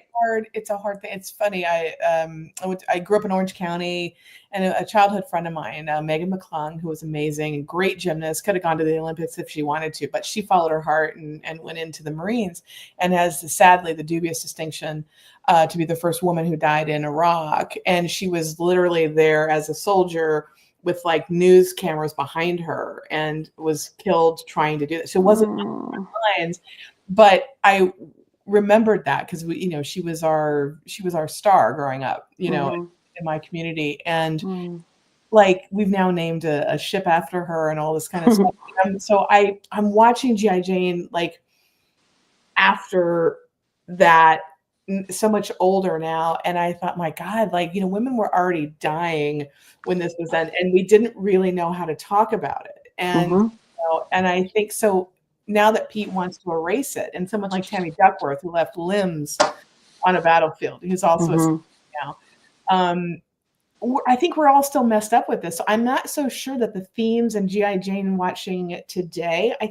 a hard thing. It's funny. I grew up in Orange County, and a childhood friend of mine, Megan McClung, who was amazing and great gymnast, could have gone to the Olympics if she wanted to, but she followed her heart and went into the Marines, and has sadly the dubious distinction to be the first woman who died in Iraq. And she was literally there as a soldier with like news cameras behind her, and was killed trying to do that. So it wasn't lines, but I remembered that because she was our star growing up, in my community. And like, we've now named a ship after her and all this kind of stuff. So I'm watching G.I. Jane like after that, so much older now, and I thought, my God, like, women were already dying when this was done, and we didn't really know how to talk about it. And and I think so now that Pete wants to erase it, and someone like Tammy Duckworth, who left limbs on a battlefield, who's also now, I think we're all still messed up with this. So I'm not so sure that the themes and G.I. Jane watching it today, I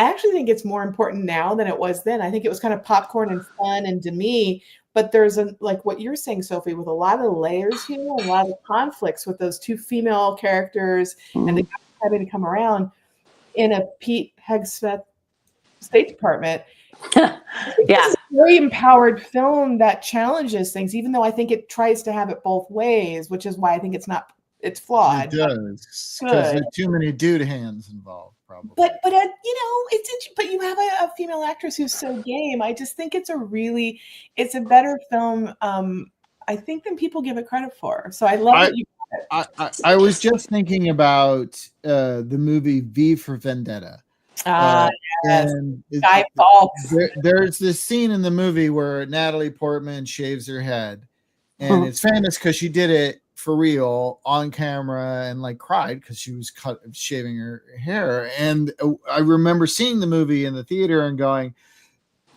actually think it's more important now than it was then. I think it was kind of popcorn and fun and demi, but there's like what you're saying, Sophie, with a lot of layers here, a lot of conflicts with those two female characters and the guys having to come around in a Pete Hegseth State Department. Yeah. It's a very empowered film that challenges things, even though I think it tries to have it both ways, which is why I think it's flawed. It does, because there are too many dude hands involved, probably. But but you have a female actress who's so game. I just think it's a better film, I think, than people give it credit for. So I love that you. I was just thinking about the movie V for Vendetta. Yes. And Guy Fawkes. There's this scene in the movie where Natalie Portman shaves her head, and it's famous because she did it for real on camera and like cried because she was shaving her hair. And I remember seeing the movie in the theater and going,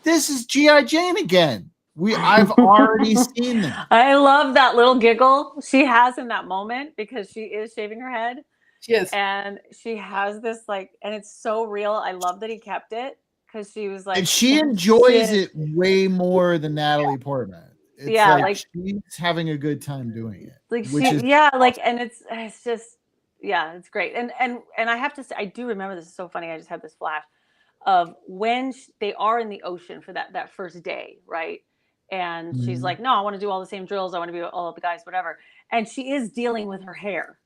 "This is G.I. Jane again. I've already seen them." I love that little giggle she has in that moment because she is shaving her head. She is. And she has this and it's so real. I love that he kept it because she was like, and she enjoys it way more than Natalie Portman. It's like she's having a good time doing it. And it's just, it's great. And I have to say, I do remember, this is so funny. I just had this flash of when they are in the ocean for that first day, right? And she's like, no, I want to do all the same drills. I want to be all of the guys, whatever. And she is dealing with her hair.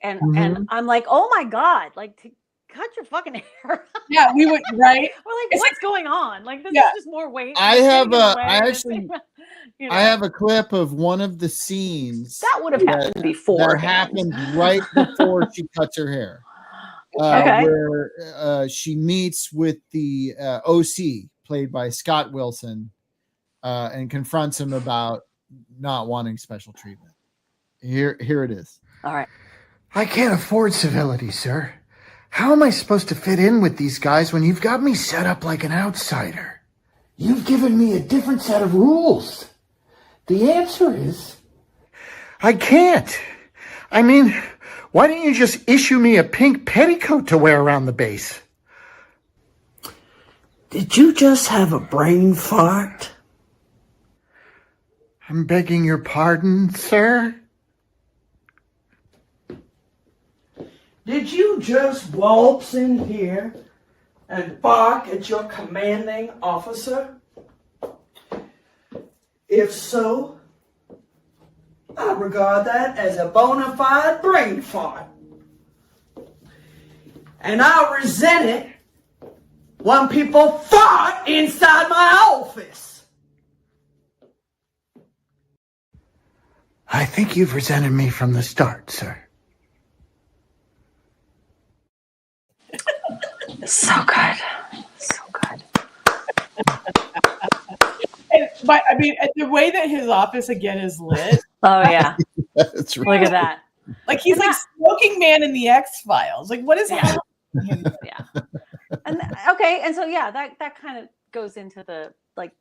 And I'm like, oh my God, cut your fucking hair. Yeah, we would, right? We're like, what's going on? Like, this is just more weight. I have a clip of one of the scenes that would have happened before. That happened right before she cuts her hair. Where she meets with the OC, played by Scott Wilson, and confronts him about not wanting special treatment. Here it is. All right. I can't afford civility, sir. How am I supposed to fit in with these guys when you've got me set up like an outsider? You've given me a different set of rules. The answer is, I can't. I mean, why don't you just issue me a pink petticoat to wear around the base? Did you just have a brain fart? I'm begging your pardon, sir? Did you just waltz in here and bark at your commanding officer? If so, I regard that as a bona fide brain fart. And I resent it when people fart inside my office. I think you've resented me from the start, sir. So good. So good. But I mean, the way that his office again is lit. Oh yeah. That's right. Look at that. Like he's like Smoking Man in the X-Files. Like what is happening? Yeah. And okay, and so that kind of goes into the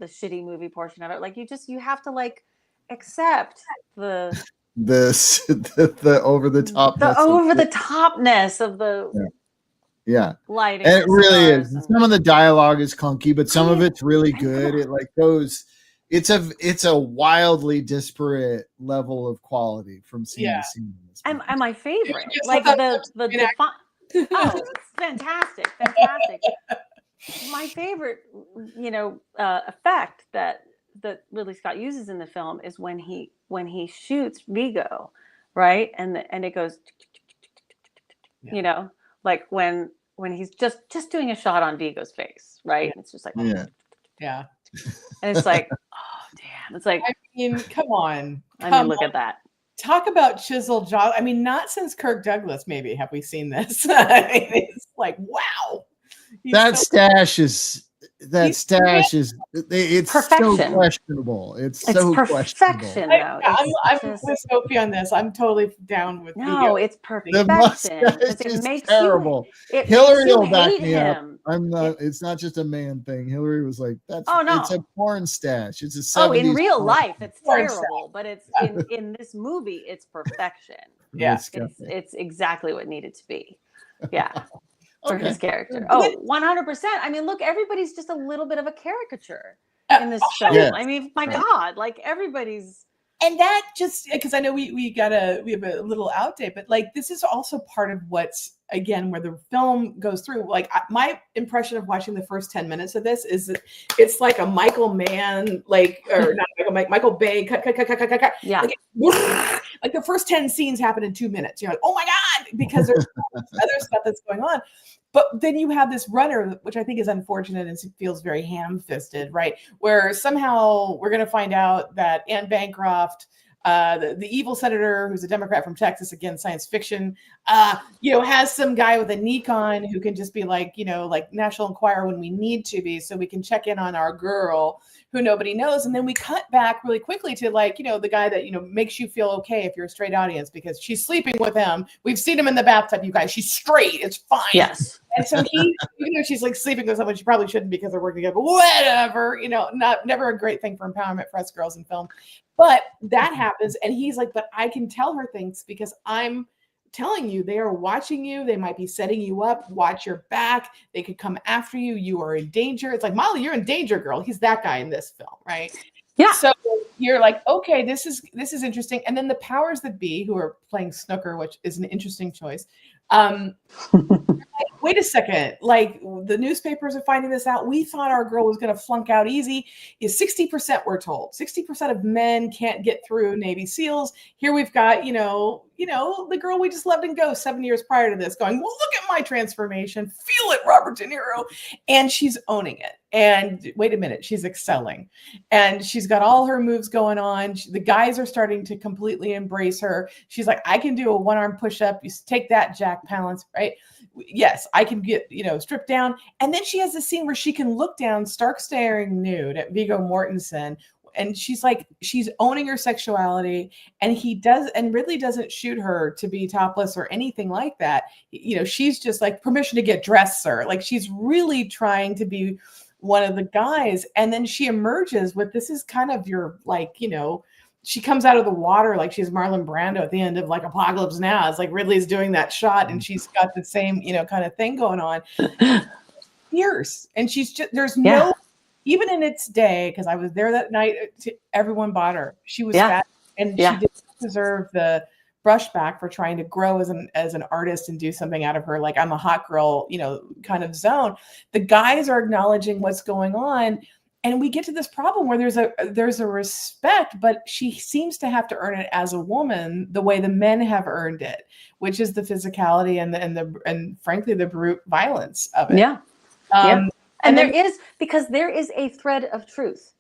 shitty movie portion of it. Like you have to like accept the the over the top topness of the yeah. lighting. And it really is. Some of the dialogue is clunky, but some of it's really good. It like goes. It's a wildly disparate level of quality from scene to scene. And my favorite, like the oh, it's fantastic. My favorite, effect that Ridley Scott uses in the film is when he shoots Vigo, right, and it goes, like when he's just doing a shot on Vigo's face, right, and it's just like yeah, and it's like, oh damn, it's like, I mean, come on, look at that. Talk about chiseled jaw. I mean, not since Kirk Douglas, maybe, have we seen this. I mean, it's like, wow. Stash is it's perfection. so questionable. It's so perfection, questionable. I'm with Sophie on this. I'm totally down with no, it's perfection. The mustache is terrible. Hillary will back me up. I'm not. It's not just a man thing. Hillary was like, "That's it's a porn stash. It's a 70s in real life, it's porn terrible, but it's in this movie, it's perfection. Yeah, it's exactly what needed to be. Yeah." For Okay. his character. Oh, 100%. I mean, look, everybody's just a little bit of a caricature in this film. Yes. I mean, my God, like everybody's. And that just, because I know we have a little outdate, but like this is also part of what's, again, where the film goes through. Like my impression of watching the first 10 minutes of this is that it's like a Michael Mann, or not Michael Bay, cut. Yeah. Like the first 10 scenes happen in 2 minutes. You're like, oh my God, because there's other stuff that's going on. But then you have this runner, which I think is unfortunate and feels very ham-fisted, right? Where somehow we're going to find out that Anne Bancroft, the evil senator who's a Democrat from Texas, again, science fiction, has some guy with a Nikon who can just be like National Enquirer when we need to be, so we can check in on our girl who nobody knows. And then we cut back really quickly to the guy that, makes you feel okay if you're a straight audience, because she's sleeping with him. We've seen him in the bathtub, you guys. She's straight. It's fine. Yes. And so even though she's like sleeping with someone she probably shouldn't because they're working together, but whatever, never a great thing for empowerment for us girls in film. But that happens. And he's like, but I can tell her things because I'm telling you, they are watching you. They might be setting you up. Watch your back. They could come after you. You are in danger. It's like, Molly, you're in danger, girl. He's that guy in this film, right? Yeah. So you're like, okay, this is interesting. And then the powers that be, who are playing snooker, which is an interesting choice. Wait a second, like the newspapers are finding this out. We thought our girl was going to flunk out easy. Is 60%, we're told 60% of men can't get through Navy SEALs. Here we've got the girl we just loved and go 7 years prior to this going, well, look at my transformation, feel it, Robert De Niro. And she's owning it. And wait a minute, she's excelling, and she's got all her moves going on. The guys are starting to completely embrace her. She's like, I can do a one-arm push-up. You take that, Jack Palance, right? Yes, I can get, stripped down. And then she has a scene where she can look down, stark staring nude at Viggo Mortensen. And she's like, she's owning her sexuality, and Ridley doesn't shoot her to be topless or anything like that. She's just like, permission to get dressed, sir. Like, she's really trying to be one of the guys. And then she emerges with, this is kind of your, she comes out of the water like she's Marlon Brando at the end of like Apocalypse Now. It's like Ridley's doing that shot and she's got the same, kind of thing going on. Fierce. And she's just, there's no, even in its day, because I was there that night, everyone bought her. She was fat, and she didn't deserve the brushback for trying to grow as an artist and do something out of her, like, I'm a hot girl, kind of zone. The guys are acknowledging what's going on. And we get to this problem where there's a respect, but she seems to have to earn it as a woman the way the men have earned it, which is the physicality and frankly the brute violence of it. Yeah. And there is a thread of truth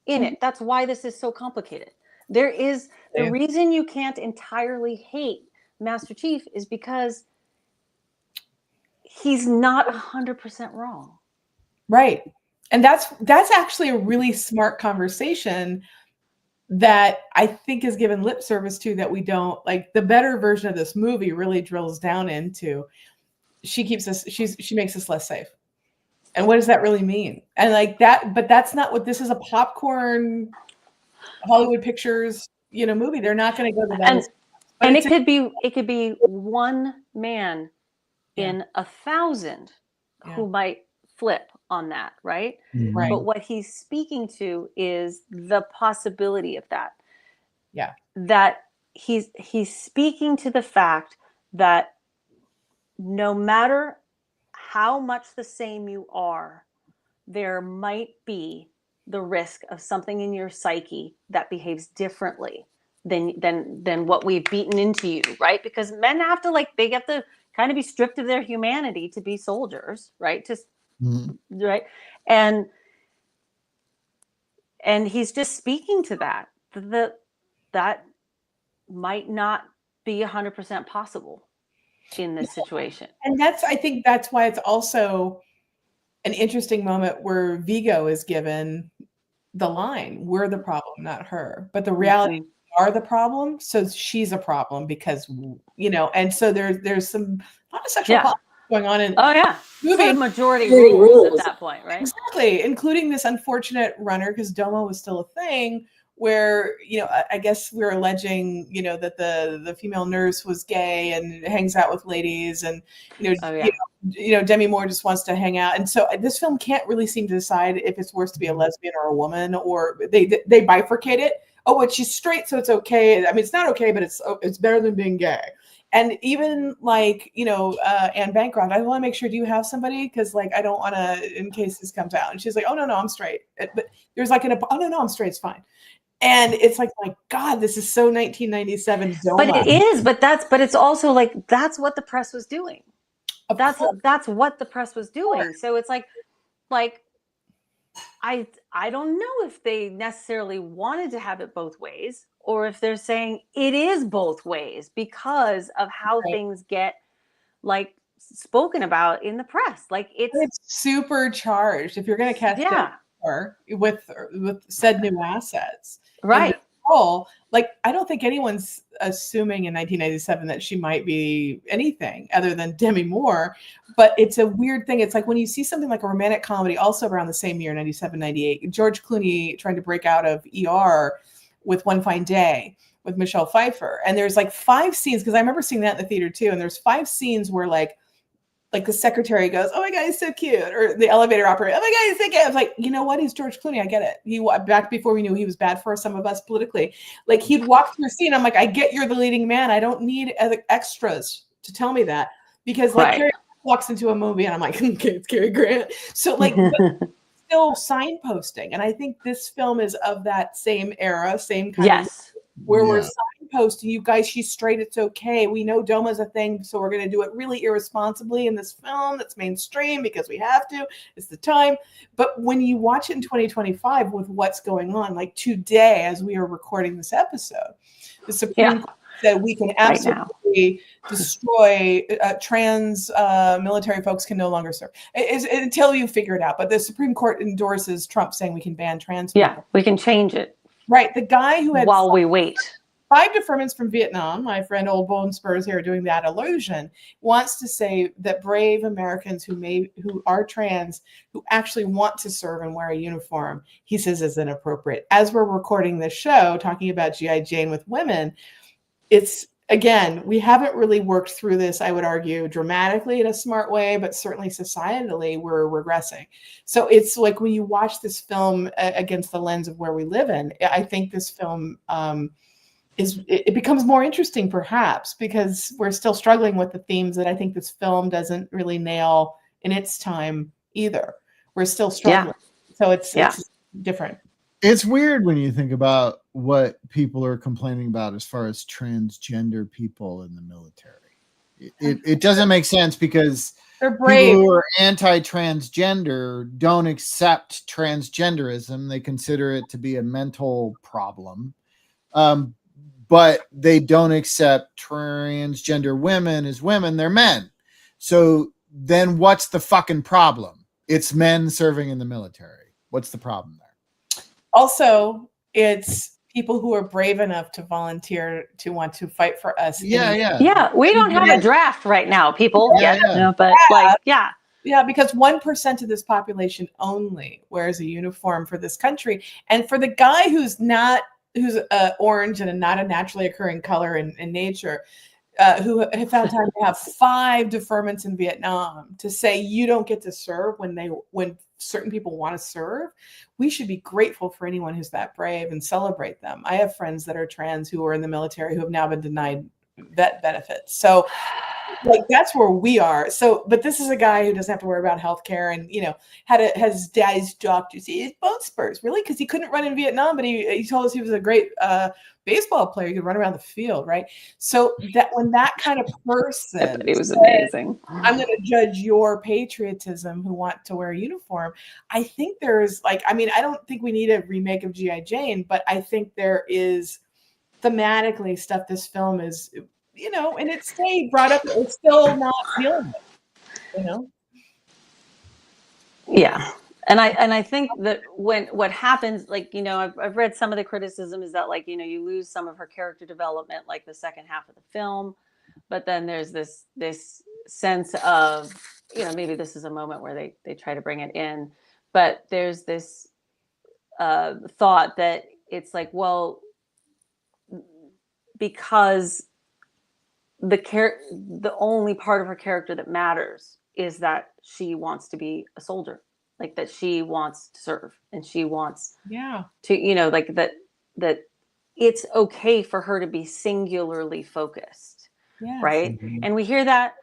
in it. That's why this is so complicated. There is the reason you can't entirely hate Master Chief is because he's not 100% wrong. Right. And that's actually a really smart conversation that I think is given lip service to, that we don't like. The better version of this movie really drills down into, she makes us less safe. And what does that really mean? And like that, but that's not what this is. A popcorn Hollywood Pictures, movie. They're not going to go to that. And it could be one man in 1,000 who might flip on that, right? Right. But what he's speaking to is the possibility of that. Yeah. That he's speaking to the fact that no matter how much the same you are, there might be the risk of something in your psyche that behaves differently than what we've beaten into you, right? Because men have to they have to kind of be stripped of their humanity to be soldiers, right? Right. And he's just speaking to that might not be 100% possible in this situation. And I think that's why it's also an interesting moment where Viggo is given the line, "We're the problem, not her." But the reality, we are the problem, so she's a problem because and so there's a lot of sexual politics going on in movie. So majority rules at that point, right? Exactly, including this unfortunate runner, because Doma was still a thing, where I guess we're alleging that the female nurse was gay and hangs out with ladies, and Demi Moore just wants to hang out, and so this film can't really seem to decide if it's worse to be a lesbian or a woman, or they bifurcate it. Oh, but she's straight, so it's okay. I mean, it's not okay, but it's better than being gay. And even Anne Bancroft, I want to make sure, do you have somebody? Because I don't want to, in case this comes out. And she's like, oh no, I'm straight. But there's oh no, I'm straight. It's fine. And it's my God, this is so 1997. Doma. But it is, but it's also that's what the press was doing. That's what the press was doing. So it's I don't know if they necessarily wanted to have it both ways, or if they're saying it is both ways because of how things get spoken about in the press. It's supercharged. If you're going to cast her with said new assets, right? I don't think anyone's assuming in 1997 that she might be anything other than Demi Moore, but it's a weird thing. It's when you see something like a romantic comedy, also around the same year, 97, 98, George Clooney trying to break out of ER with One Fine Day with Michelle Pfeiffer. And there's 5 scenes, because I remember seeing that in the theater too. And there's 5 scenes where the secretary goes, "Oh my God, he's so cute," or the elevator operator, "Oh my God, he's so cute." I was like, you know what? He's George Clooney. I get it. He back before we knew he was bad for some of us politically. He'd walk through a scene. I'm like, I get you're the leading man. I don't need other extras to tell me that, because Cary walks into a movie and I'm like, okay, it's Cary Grant. So still signposting, and I think this film is of that same era, same kind of where we're signposting, you guys, she's straight, it's okay. We know Doma's a thing, so we're going to do it really irresponsibly in this film that's mainstream because we have to. It's the time. But when you watch it in 2025 with what's going on, today as we are recording this episode, the Supreme Court said we can absolutely destroy trans military folks can no longer serve until you figure it out. But the Supreme Court endorses Trump saying we can ban trans people. Yeah, we can change it. Right. The guy who had while we wait 5 deferments from Vietnam, my friend Old Bone Spurs here doing that illusion, wants to say that brave Americans who are trans, who actually want to serve and wear a uniform, he says is inappropriate. As we're recording this show, talking about G.I. Jane with women, it's, again, we haven't really worked through this, I would argue, dramatically in a smart way, but certainly societally, we're regressing. So it's when you watch this film against the lens of where we live in, I think this film it becomes more interesting, perhaps, because we're still struggling with the themes that I think this film doesn't really nail in its time either. We're still struggling. So it's different. It's weird when you think about what people are complaining about as far as transgender people in the military. It doesn't make sense, because they're brave. People who are anti-transgender don't accept transgenderism. They consider it to be a mental problem. But they don't accept transgender women as women. They're men. So then what's the fucking problem? It's men serving in the military. What's the problem there? Also, it's people who are brave enough to volunteer to want to fight for us. Yeah, we don't have a draft right now, people. Yeah, because 1% of this population only wears a uniform for this country. And for the guy who's orange and not a naturally occurring color in nature, who have found time to have 5 deferments in Vietnam, to say you don't get to serve when certain people want to serve, we should be grateful for anyone who's that brave and celebrate them. I have friends that are trans who are in the military who have now been denied vet benefits. So like that's where we are. So, but this is a guy who doesn't have to worry about healthcare, and has dad's doctors. He had bone spurs, really, because he couldn't run in Vietnam, but he told us he was a great baseball player. He could run around the field, right? So that when that kind of person, I thought he was amazing. I'm going to judge your patriotism who want to wear a uniform. I think there's I don't think we need a remake of G.I. Jane, but I think there is thematically stuff this film is. And it's stayed brought up. It's still not feeling it, Yeah. And I think that what happens, I've read some of the criticism is that you lose some of her character development, like the second half of the film, but then there's this sense of, maybe this is a moment where they try to bring it in, but there's this thought that it's like, well, because the only part of her character that matters is that she wants to be a soldier, like that she wants to serve and she wants to, that it's okay for her to be singularly focused. Yes. Right. Mm-hmm. And we hear that,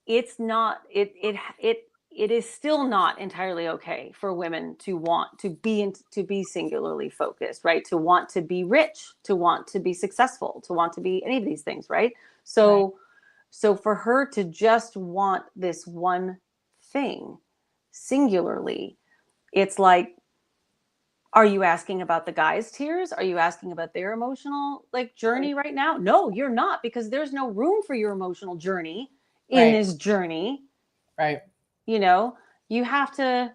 it's not, it is still not entirely okay for women to want to be singularly focused, right? To want to be rich, to want to be successful, to want to be any of these things, right? So for her to just want this one thing singularly, it's like, are you asking about the guy's tears? Are you asking about their emotional journey right now? No, you're not, because there's no room for your emotional journey in this journey. Right. You have to,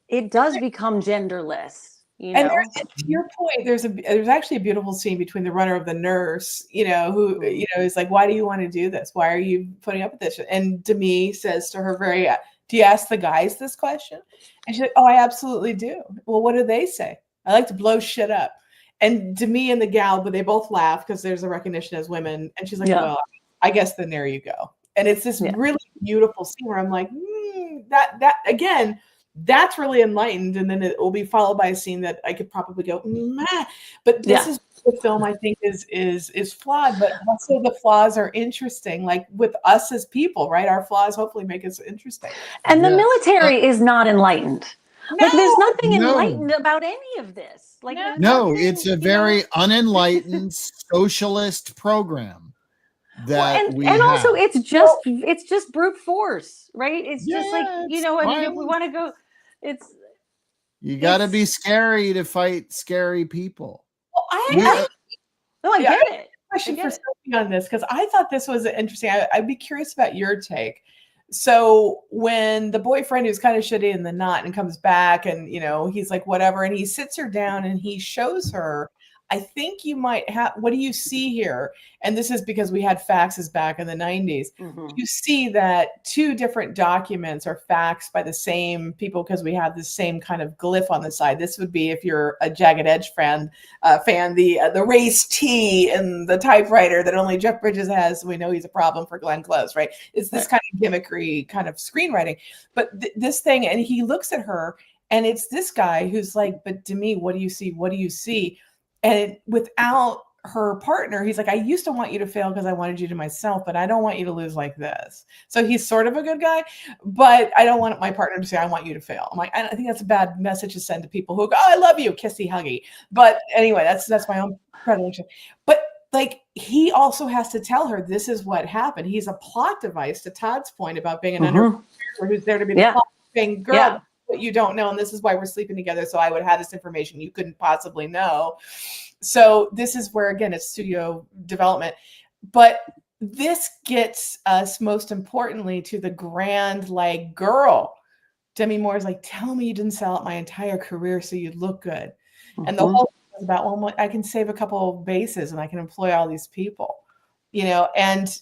it does become genderless, And to your point, there's actually a beautiful scene between the runner of the nurse, who, is like, why do you want to do this? Why are you putting up with this? And Demi says to her do you ask the guys this question? And she's like, oh, I absolutely do. Well, what do they say? I like to blow shit up. And Demi and the gal, but they both laugh because there's a recognition as women. And she's like, well, I guess then there you go. And it's this really beautiful scene where I'm like, that again, that's really enlightened. And then it will be followed by a scene that I could probably go, but this is the film I think is flawed, but also the flaws are interesting. Like with us as people, right? Our flaws hopefully make us interesting. And the military is not enlightened. There's nothing enlightened about any of this. It's a very unenlightened socialist program. Also it's just brute force, right? It's just if we want to go, you got to be scary to fight scary people. Well, I get it. Question for Sophie on this, because I thought this was interesting. I'd be curious about your take. So when the boyfriend who's kind of shitty in the knot and comes back and he's like whatever, and he sits her down and he shows her, I think you might have, what do you see here? And this is because we had faxes back in the 90s. Mm-hmm. You see that 2 different documents are faxed by the same people because we have the same kind of glyph on the side. This would be, if you're a Jagged Edge fan, the race T in the typewriter that only Jeff Bridges has. We know he's a problem for Glenn Close, right? It's this kind of gimmickry kind of screenwriting. But this thing, and he looks at her, and it's this guy who's like, but Demi, what do you see? What do you see? And without her partner, he's like, I used to want you to fail because I wanted you to myself, but I don't want you to lose like this. So he's sort of a good guy, but I don't want my partner to say, I want you to fail. I'm like, I think that's a bad message to send to people who go, oh, I love you, kissy huggy. But anyway, that's my own predilection. But he also has to tell her this is what happened. He's a plot device, to Todd's point about being an under who's there to be the plot thing, girl. Yeah. What you don't know, and this is why we're sleeping together, so I would have this information you couldn't possibly know. So this is where, again, it's studio development, but this gets us most importantly to the grand girl. Demi Moore is like, tell me you didn't sell out my entire career so you'd look good. And the whole thing is about, well, I can save a couple of bases and I can employ all these people, and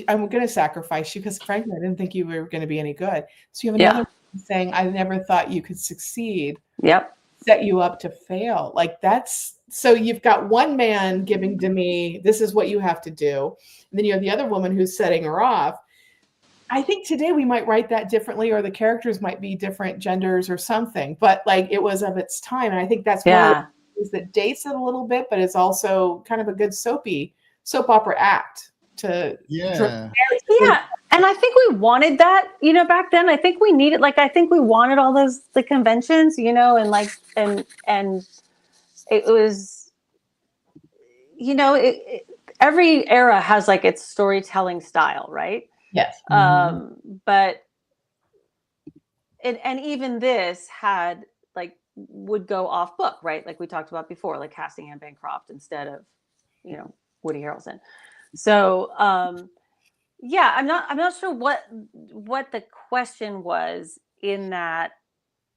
I'm going to sacrifice you because frankly, I didn't think you were going to be any good. So you have another saying, I never thought you could succeed. Yep. Set you up to fail. Like that's, so you've got one man giving Demi, this is what you have to do. And then you have the other woman who's setting her off. I think today we might write that differently, or the characters might be different genders or something, but like it was of its time. And I think that's one of the things that dates it a little bit, but it's also kind of a good soap opera act to Yeah. And I think we wanted that, back then. I think we needed, I think we wanted all the conventions, and it was, every era has its storytelling style, right? Yes. But and even this had would go off book, right? Like we talked about before, like casting Anne Bancroft instead of, Woody Harrelson. So yeah, I'm not sure what the question was in that,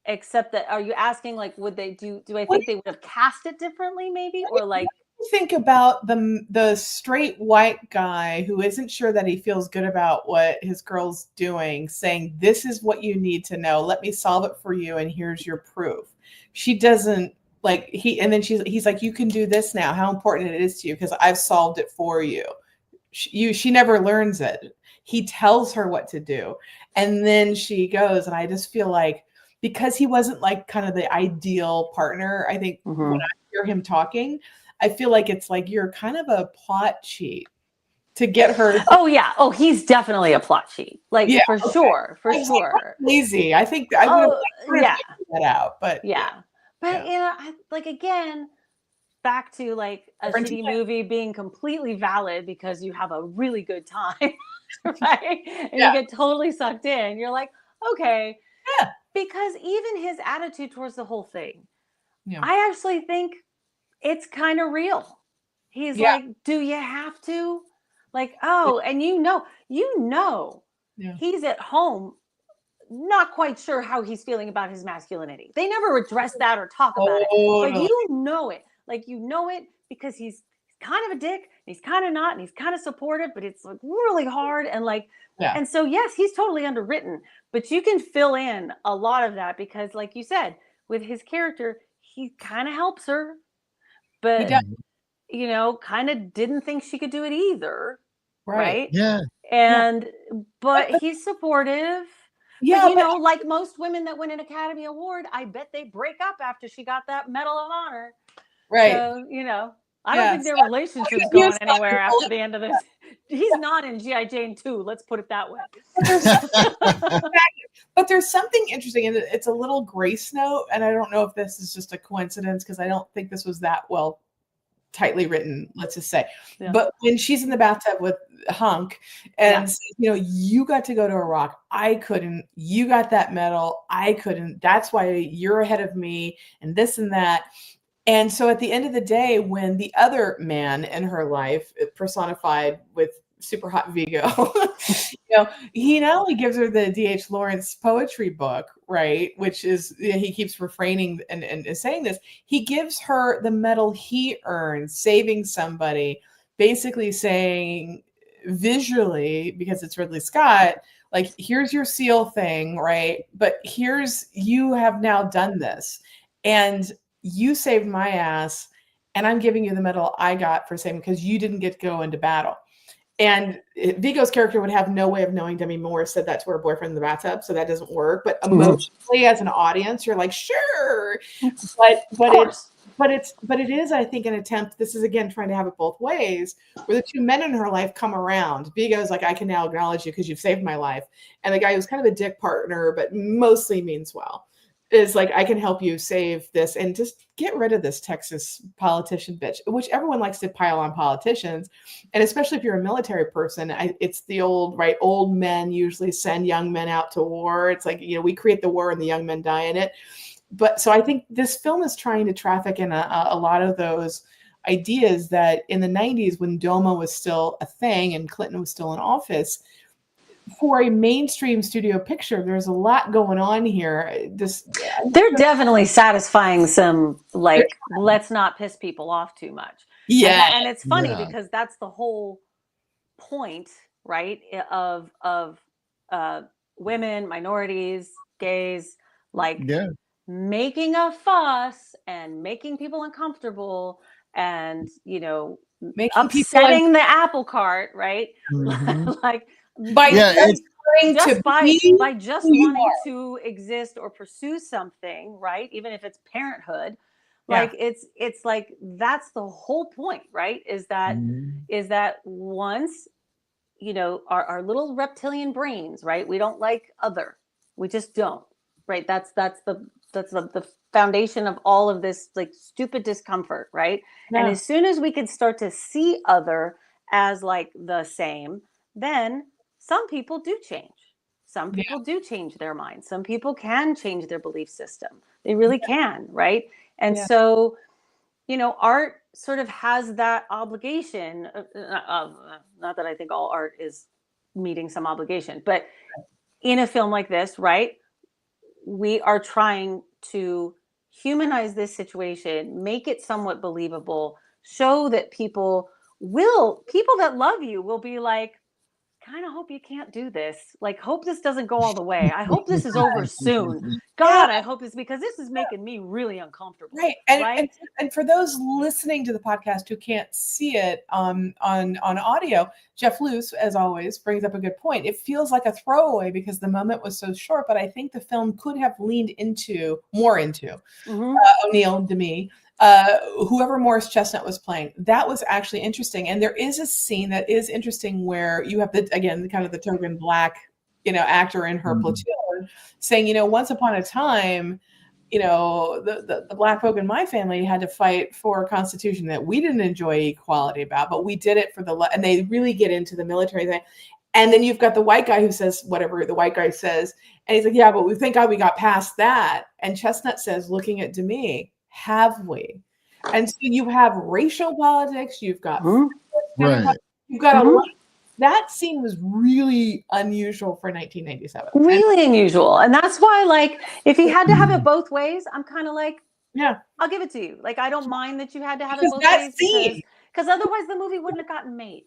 except that, are you asking would they do I think they would have cast it differently maybe, or think about the straight white guy who isn't sure that he feels good about what his girl's doing, saying, this is what you need to know, let me solve it for you, and here's your proof. She doesn't and then he's like, you can do this now, how important it is to you because I've solved it for you. She never learns it. He tells her what to do, and then she goes. And I just feel like, because he wasn't kind of the ideal partner, I think when I hear him talking, I feel like it's you're kind of a plot cheat to get her. Oh yeah. Oh, he's definitely a plot cheat. For sure. Lazy. I think I would have figured that out, but But again, back to a shitty movie being completely valid because you have a really good time, right? And you get totally sucked in. You're like, okay. Yeah. Because even his attitude towards the whole thing, I actually think it's kind of real. He's like, do you have to? And he's at home not quite sure how he's feeling about his masculinity. They never address that or talk about it. But you know it. It because he's kind of a dick, and he's kind of not, and he's kind of supportive, but it's really hard. And and so, yes, he's totally underwritten, but you can fill in a lot of that because like you said, with his character, he kind of helps her, but kind of didn't think she could do it either. Right. Yeah. And, but he's supportive. Yeah. But, like most women that win an Academy Award, I bet they break up after she got that Medal of Honor. Right. So, I don't think their relationship's going anywhere after the end of this. He's not in G.I. Jane 2. Let's put it that way. But there's something interesting, and it's a little grace note. And I don't know if this is just a coincidence because I don't think this was that tightly written, let's just say. Yeah. But when she's in the bathtub with Hunk and you got to go to Iraq, I couldn't, you got that medal, I couldn't, that's why you're ahead of me, and this and that. And so at the end of the day, when the other man in her life, personified with super hot Vigo, he not only gives her the D.H. Lawrence poetry book, right, which is, he keeps refraining and saying this, he gives her the medal he earned saving somebody, basically saying visually, because it's Ridley Scott, here's your SEAL thing, right, but you have now done this, and you saved my ass, and I'm giving you the medal I got for saving, because you didn't get to go into battle. And Vigo's character would have no way of knowing Demi Moore said that to her boyfriend in the bathtub, so that doesn't work. But emotionally, as an audience, you're like, sure. But it is, I think, an attempt. This is again trying to have it both ways, where the two men in her life come around. Vigo's like, I can now acknowledge you because you've saved my life, and the guy who's kind of a dick partner, but mostly means well, is like, I can help you save this and just get rid of this Texas politician bitch, which everyone likes to pile on politicians. And especially if you're a military person, it's the old men usually send young men out to war. It's like, we create the war and the young men die in it. But so I think this film is trying to traffic in a lot of those ideas that in the 90s, when DOMA was still a thing and Clinton was still in office, for a mainstream studio picture, there's a lot going on here. They're definitely satisfying some, let's not piss people off too much. Yeah. And it's funny because that's the whole point right? Of women, minorities, gays, like Yeah. making a fuss and making people uncomfortable, and Making people upsetting the apple cart, right? Mhm. Like by Yeah, just it's wanting to just by be just who you wanting are. to exist or pursue something, right? Even if it's parenthood, Yeah. like it's like that's the whole point, right? Mhm. Is that once our little reptilian brains, right? We don't like other. We just don't, right? That's the foundation of all of this like stupid discomfort, right? And Yeah. as soon as we can start to see other as like the same, then some people do change. Some Yeah. people do change their minds. Some people can change their belief system. They really can, right? And Yeah. so art sort of has that obligation not that I think all art is meeting some obligation, but in a film like this, right, we are trying to humanize this situation, make it somewhat believable, show that people that love you will be like, kind of hope you can't do this. Like, hope this doesn't go all the way. I hope this is over soon. Yeah. God, I hope this, because this is making me really uncomfortable. Right. And, right. and for those listening to the podcast who can't see it on audio, Jeff Luce, as always, brings up a good point. It feels like a throwaway because the moment was so short, but I think the film could have leaned more into O'Neill, Demi, whoever Morris Chestnut was playing. That was actually interesting. And there is a scene that is interesting where you have kind of the token black, actor in her platoon saying, once upon a time, the black folk in my family had to fight for a constitution that we didn't enjoy equality about, but we did it for and they really get into the military thing. And then you've got the white guy who says whatever the white guy says. And he's like, yeah, but thank God we got past that. And Chestnut says, looking at Demi, have we? And so you have racial politics. You've got, Right. you've got a lot. That scene was really unusual for 1997. Really unusual. And that's why, like, if he had to have it both ways, I'm kind of like, yeah, I'll give it to you. Like, I don't mind that you had to have it because both that ways scene, because otherwise the movie wouldn't have gotten made.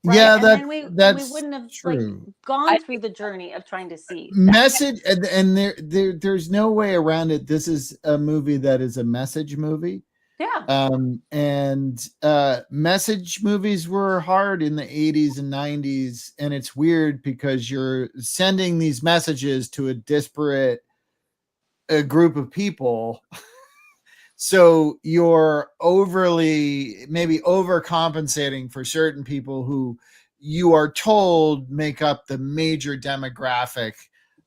Right? Yeah, And then we that's wouldn't have true. like gone through the journey of trying to see Message, and there's no way around it. This is a movie that is a message movie. Yeah. And message movies were hard in the 80s and 90s, and it's weird because you're sending these messages to a disparate group of people. So you're maybe overcompensating for certain people who you are told make up the major demographic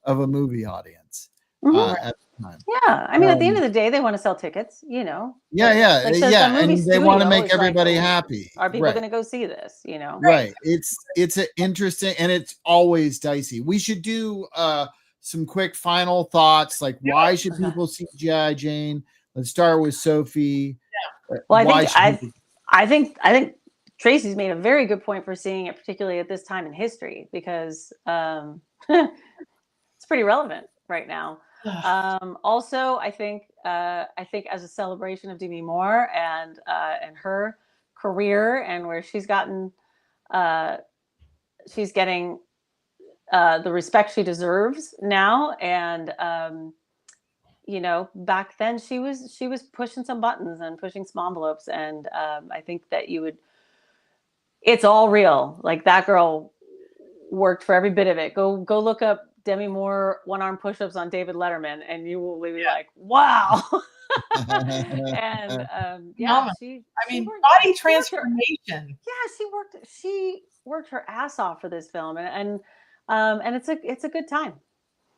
of a movie audience at the time. Yeah, I mean, at the end of the day, they want to sell tickets, Yeah, Like, yeah, the movie and they want to studio make is like, everybody happy. Are people Right. going to go see this? Right. It's an interesting, and it's always dicey. We should do some quick final thoughts, like why should people see G.I. Jane? Let's start with Sophie. Well, I think Tracy's made a very good point for seeing it, particularly at this time in history, because it's pretty relevant right now. Also, I think as a celebration of Demi Moore and her career and where she's getting the respect she deserves now, and back then she was pushing some buttons and pushing some envelopes, and I think that it's all real. Like, that girl worked for every bit of it. Go look up Demi Moore one-arm push-ups on David Letterman, and you will be like, wow. And body transformation. She worked her ass off for this film, and it's a good time.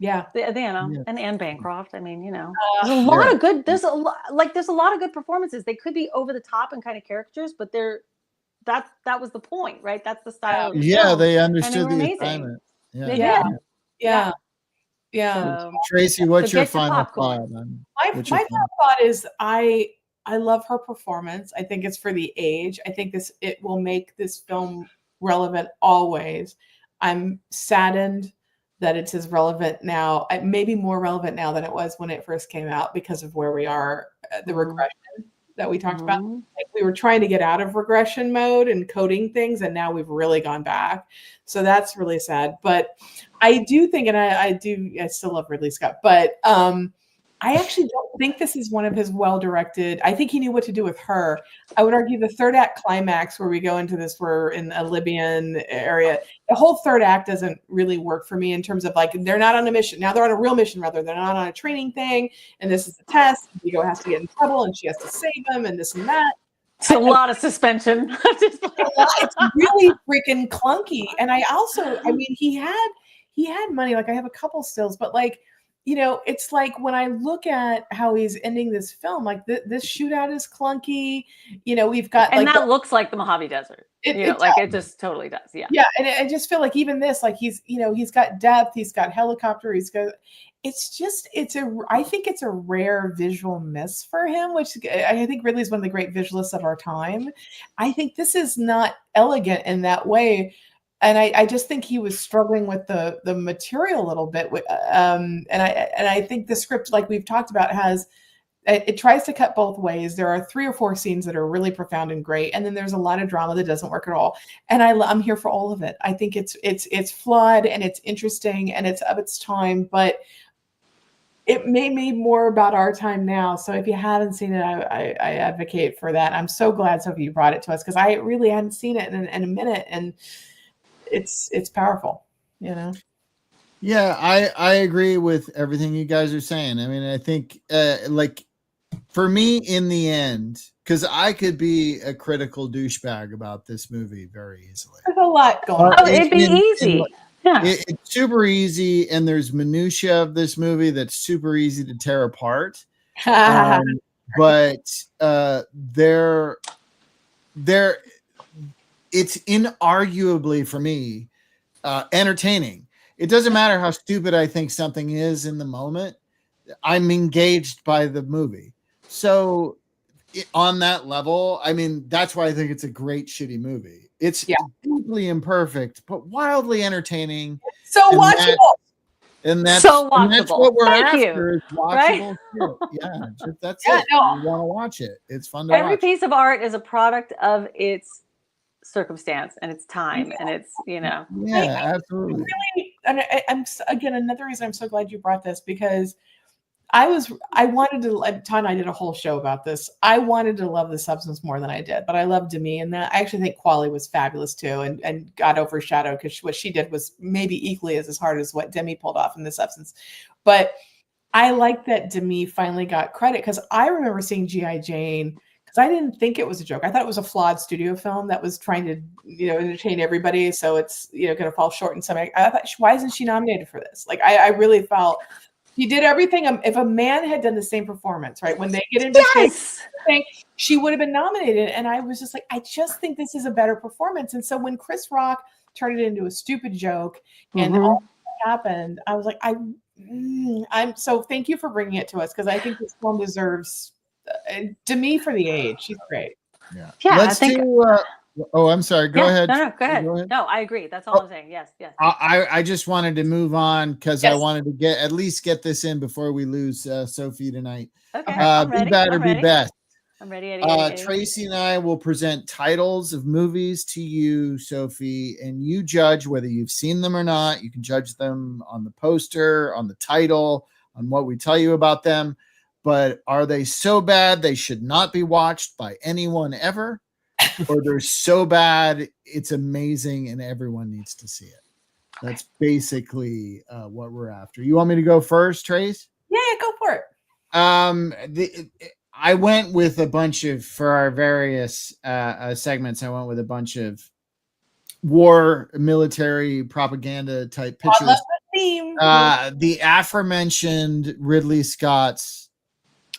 Yeah. And Anne Bancroft. I mean, there's a lot of good. There's a lot of good performances. They could be over the top and kind of caricatures, but that was the point, right? That's the style. Of the film. They understood and they the were assignment. They did. Yeah. So, Tracy, what's your get your final popcorn. thought? My final thought is I love her performance. I think it's for the age. I think it will make this film relevant always. I'm saddened that it's as relevant now, maybe more relevant now than it was when it first came out, because of where we are, the regression that we talked about. Like, we were trying to get out of regression mode and coding things, and now we've really gone back. So that's really sad. But I do think, and I still love Ridley Scott, but I actually don't think this is one of his well-directed. I think he knew what to do with her. I would argue the third act climax where we go into this, we're in a Libyan area. The whole third act doesn't really work for me in terms of like, they're not on a mission. Now they're on a real mission, rather. They're not on a training thing. And this is the test. Hugo has to get in trouble and she has to save him and this and that. It's a lot of suspension. It's really freaking clunky. And I mean, he had money. Like I have a couple stills, but like, you know, it's like when I look at how he's ending this film, like this shootout is clunky. You know, we've got and like that looks like the Mojave Desert. It just totally does. Yeah. Yeah, and I just feel like even this, like he's got depth, he's got helicopter, I think it's a rare visual miss for him, which I think Ridley's one of the great visualists of our time. I think this is not elegant in that way. And I just think he was struggling with the material a little bit. And I think the script, like we've talked about, it tries to cut both ways. There are 3 or 4 scenes that are really profound and great, and then there's a lot of drama that doesn't work at all. And I'm here for all of it. I think it's flawed and it's interesting and it's of its time, but it may be more about our time now. So if you haven't seen it, I advocate for that. I'm so glad, Sophie, you brought it to us because I really hadn't seen it in a minute, and it's powerful, you know. Yeah, I agree with everything you guys are saying. I mean, I think like for me in the end, because I could be a critical douchebag about this movie very easily. There's a lot going on. Oh, it'd be easy. Yeah. It's super easy, and there's minutia of this movie that's super easy to tear apart. But it's inarguably for me entertaining. It doesn't matter how stupid I think something is in the moment. I'm engaged by the movie. So on that level, I mean, that's why I think it's a great shitty movie. It's deeply imperfect, but wildly entertaining. So watchable. That's what we're after is watchable. Right? That's it. No. You want to watch it. It's fun to watch. Every piece of art is a product of its circumstance and its time and it's, you know. Yeah, absolutely. Really, and I'm again, another reason I'm so glad you brought this, because I wanted to, Todd and I did a whole show about this. I wanted to love The Substance more than I did, but I love Demi, and I actually think Quali was fabulous too, and got overshadowed because what she did was maybe equally as hard as what Demi pulled off in The Substance. But I like that Demi finally got credit, because I remember seeing G.I. Jane, because I didn't think it was a joke. I thought it was a flawed studio film that was trying to, you know, entertain everybody. So it's, you know, going to fall short in some. I thought, why isn't she nominated for this? Like, I really felt. He did everything. If a man had done the same performance, right, when they get into thing, she would have been nominated. And I was just like, I just think this is a better performance. And so when Chris Rock turned it into a stupid joke and all that happened, I was like, I'm so thank you for bringing it to us, because I think this film deserves Demi for the age. She's great. Yeah. Let's do. I'm sorry. Go ahead. No, go ahead. No, I agree. That's all I'm saying. Yes. I just wanted to move on because I wanted to at least get this in before we lose Sophie tonight. Okay. Be better, be best. I'm ready. Tracy and I will present titles of movies to you, Sophie, and you judge whether you've seen them or not. You can judge them on the poster, on the title, on what we tell you about them. But are they so bad they should not be watched by anyone ever? Or they're so bad it's amazing and everyone needs to see it? That's basically what we're after. You want me to go first, Trace? Yeah, go for it. I went with a bunch of, for our various segments, I went with a bunch of war, military propaganda type pictures. I love the theme. The aforementioned Ridley Scott's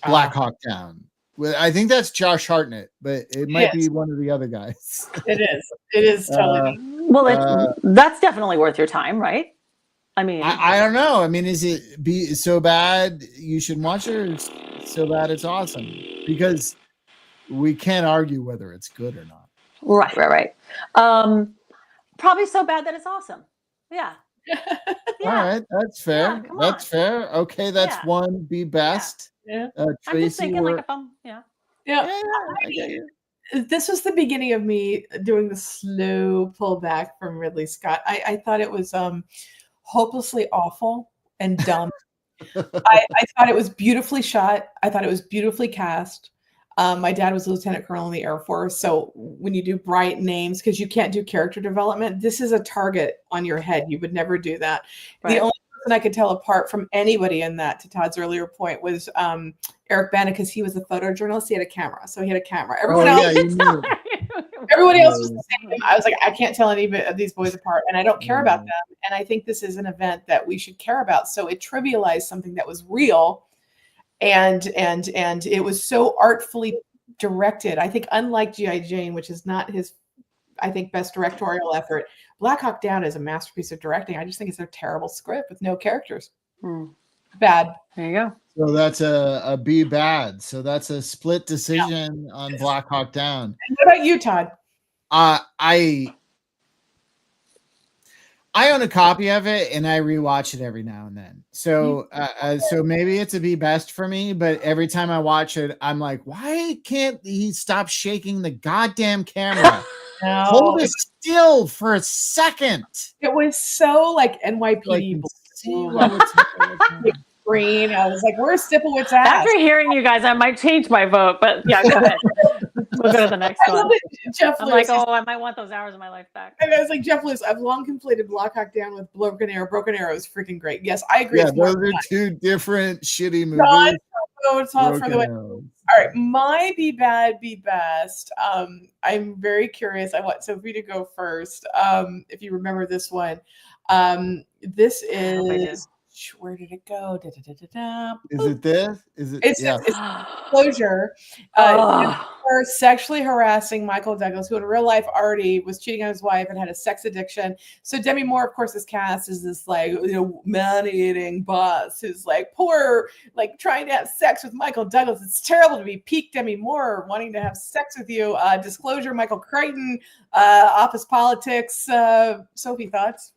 Black Hawk Down. Well, I think that's Josh Hartnett, but it might be one of the other guys. It is totally. Well, that's definitely worth your time, right? I mean, I don't know. I mean, is it so bad you should watch it, or it's so bad it's awesome? Because we can't argue whether it's good or not. Right. Probably so bad that it's awesome. Yeah. All right, that's fair. That's fair. Okay, that's one. Be best. Yeah. Tracy, I'm just thinking like if I'm, I get you. this was the beginning of me doing the slow pullback from Ridley Scott. I thought it was hopelessly awful and dumb. I thought it was beautifully shot. I thought it was beautifully cast. My dad was a lieutenant colonel in the Air Force. So when you do bright names, because you can't do character development, this is a target on your head. You would never do that. Right. The only person I could tell apart from anybody in that, to Todd's earlier point, was Eric Bana, because he was a photojournalist. He had a camera. So he had a camera. Everyone else, you knew. everybody else was the same. I was like, I can't tell any of these boys apart, and I don't care about them. And I think this is an event that we should care about. So it trivialized something that was real, and it was so artfully directed. I think, unlike G.I. Jane, which is not his, I think, best directorial effort, Black Hawk Down is a masterpiece of directing. I just think it's a terrible script with no characters. Bad. There you go. So that's a B bad. So that's a split decision on Black Hawk Down. And what about you, Todd? I own a copy of it and I rewatch it every now and then. So so maybe it's a B best for me, but every time I watch it, I'm like, why can't he stop shaking the goddamn camera? Hold it still for a second. It was so like NYPD green. I was like, where's Sipowicz at? After hearing you guys, I might change my vote, but yeah, go ahead. We'll go to the next one. Jeff I'm Lewis. like, oh, I might want those hours of my life back. And I was like, Jeff Lewis, I've long completed Black Hawk Down with Broken Arrow. Broken Arrow is freaking great. Yes, I agree. Yeah, those are two different shitty movies. All right, my Be Bad, Be Best. I'm very curious. I want Sophie to go first. If you remember this one, this is. Where did it go? Is it this? Is it? It's Disclosure. For sexually harassing Michael Douglas, who in real life already was cheating on his wife and had a sex addiction. So Demi Moore, of course, is cast as this like man-eating boss who's like poor, like trying to have sex with Michael Douglas. It's terrible to be peak Demi Moore wanting to have sex with you. Disclosure, Michael Crichton, Office Politics. Sophie, thoughts?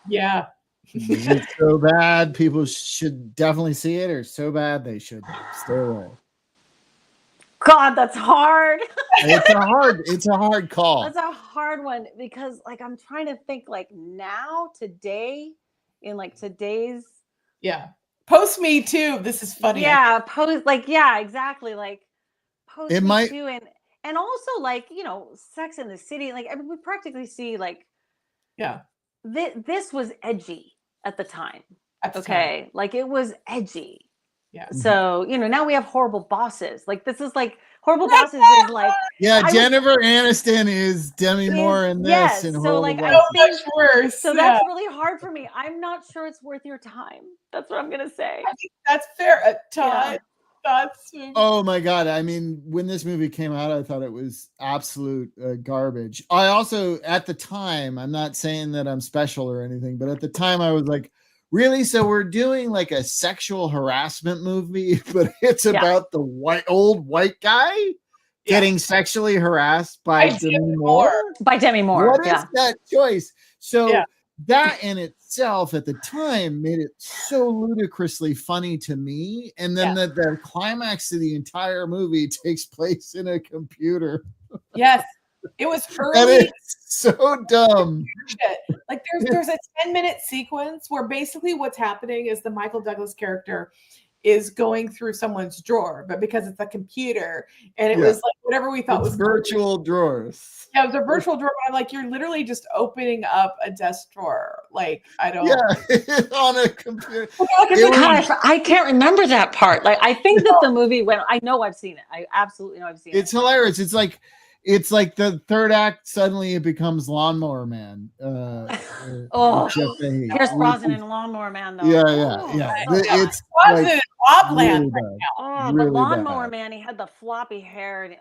Yeah. Is it so bad people should definitely see it, or so bad they should stay away? God, that's hard. It's a hard call. That's a hard one because like I'm trying to think like now, today, in like today's Post Me Too. This is funny. Yeah, exactly. Like Post It Me might Too, and also like Sex in the City. Like we practically see like this was edgy at the time. Like it was edgy. Yeah. So now we have Horrible Bosses. Like this is like Horrible Bosses is like Jennifer Aniston is Demi Moore in this. Yes. And so like Bosses. I think much worse. So that's really hard for me. I'm not sure it's worth your time. That's what I'm gonna say. I think that's fair. Todd. Oh my God. I mean, when this movie came out, I thought it was absolute garbage. I also, at the time, I'm not saying that I'm special or anything, but at the time I was like, really? So we're doing like a sexual harassment movie, but it's about the old white guy getting sexually harassed by Demi Moore? By Demi Moore. What is that choice? So that in itself at the time made it so ludicrously funny to me. And then the climax of the entire movie takes place in a computer. Yes. It was early. And it's so dumb. Like there's a 10-minute sequence where basically what's happening is the Michael Douglas character is going through someone's drawer, but because it's a computer and it was like whatever we thought was virtual drawers. Yeah, it was a virtual drawer. I'm like, you're literally just opening up a desk drawer. Like, I don't on a computer. I can't remember that part. Like, I think that the movie I know I've seen it. I absolutely know I've seen it. It's hilarious. It's like the third act, suddenly it becomes Lawnmower Man. Pierce Brosnan in Lawnmower Man, though. It's like, Wobland really right now. Really the Lawnmower Man, he had the floppy hair. And,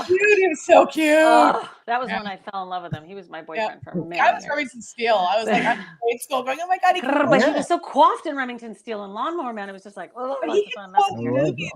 cute. He was so cute. That was when I fell in love with him. He was my boyfriend for many I was years. Remington Steele. I was like, I'm in grade school going, oh my God. He was so coiffed in Remington Steele and Lawnmower Man. It was just like, Remington Steele.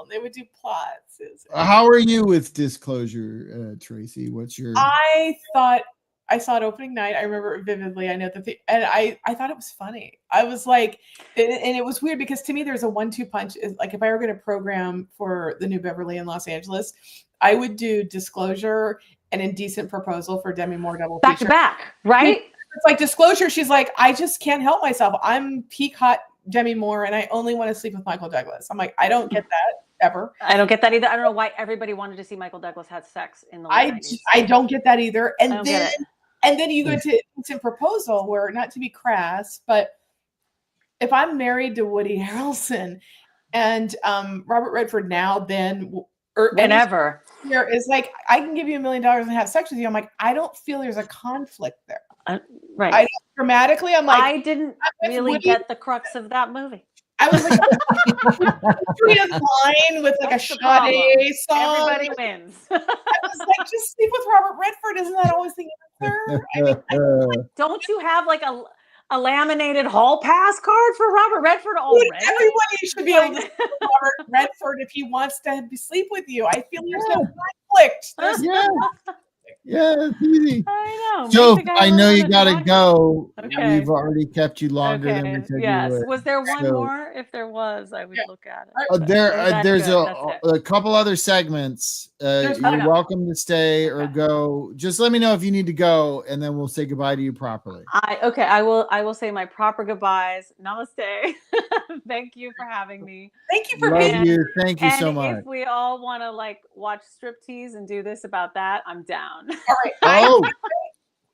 And they would do plots. How are you with Disclosure, Tracy? What's your... I thought I saw it opening night. I remember it vividly. I know and I thought it was funny. I was like, and it was weird because to me, there's a 1-2 punch. Like if I were going to program for the New Beverly in Los Angeles, I would do Disclosure and Indecent Proposal for Demi Moore double Back feature. to back, right? It's like Disclosure. She's like, I just can't help myself. I'm peak hot Demi Moore, and I only want to sleep with Michael Douglas. I'm like, I don't get that ever. I don't get that either. I don't know why everybody wanted to see Michael Douglas have sex in the late 90s. I don't get that either. I don't get it. And then you go to Instant Proposal, where, not to be crass, but if I'm married to Woody Harrelson and Robert Redford now, then or whenever here is like, I can give you $1 million and have sex with you. I'm like, I don't feel there's a conflict there. Right. Dramatically, I'm like, I didn't really get the crux of that movie. I was like, a line with like That's a the Sade song. Everybody wins. I was like, just sleep with Robert Redford. Isn't that always the answer? I mean, don't you have like a laminated hall pass card for Robert Redford already? Everybody should be able to sleep with Robert Redford if he wants to sleep with you. I feel there's no conflict. There's Yeah, it's easy. I know. So Make the guy I know learn you to gotta talk. go. Okay. We've already kept you longer than we said Yes. you would. Was there one So- more? If there was, I would look at it. But There's that's it. a couple other segments. There's- You're okay. welcome to stay or Okay. go. Just let me know if you need to go, and then we'll say goodbye to you properly. I will say my proper goodbyes. Namaste. Thank you for having me. Thank you for Love being you. Thank you And so much. if we all want to like watch striptease and do this about that, I'm down. all right. Oh,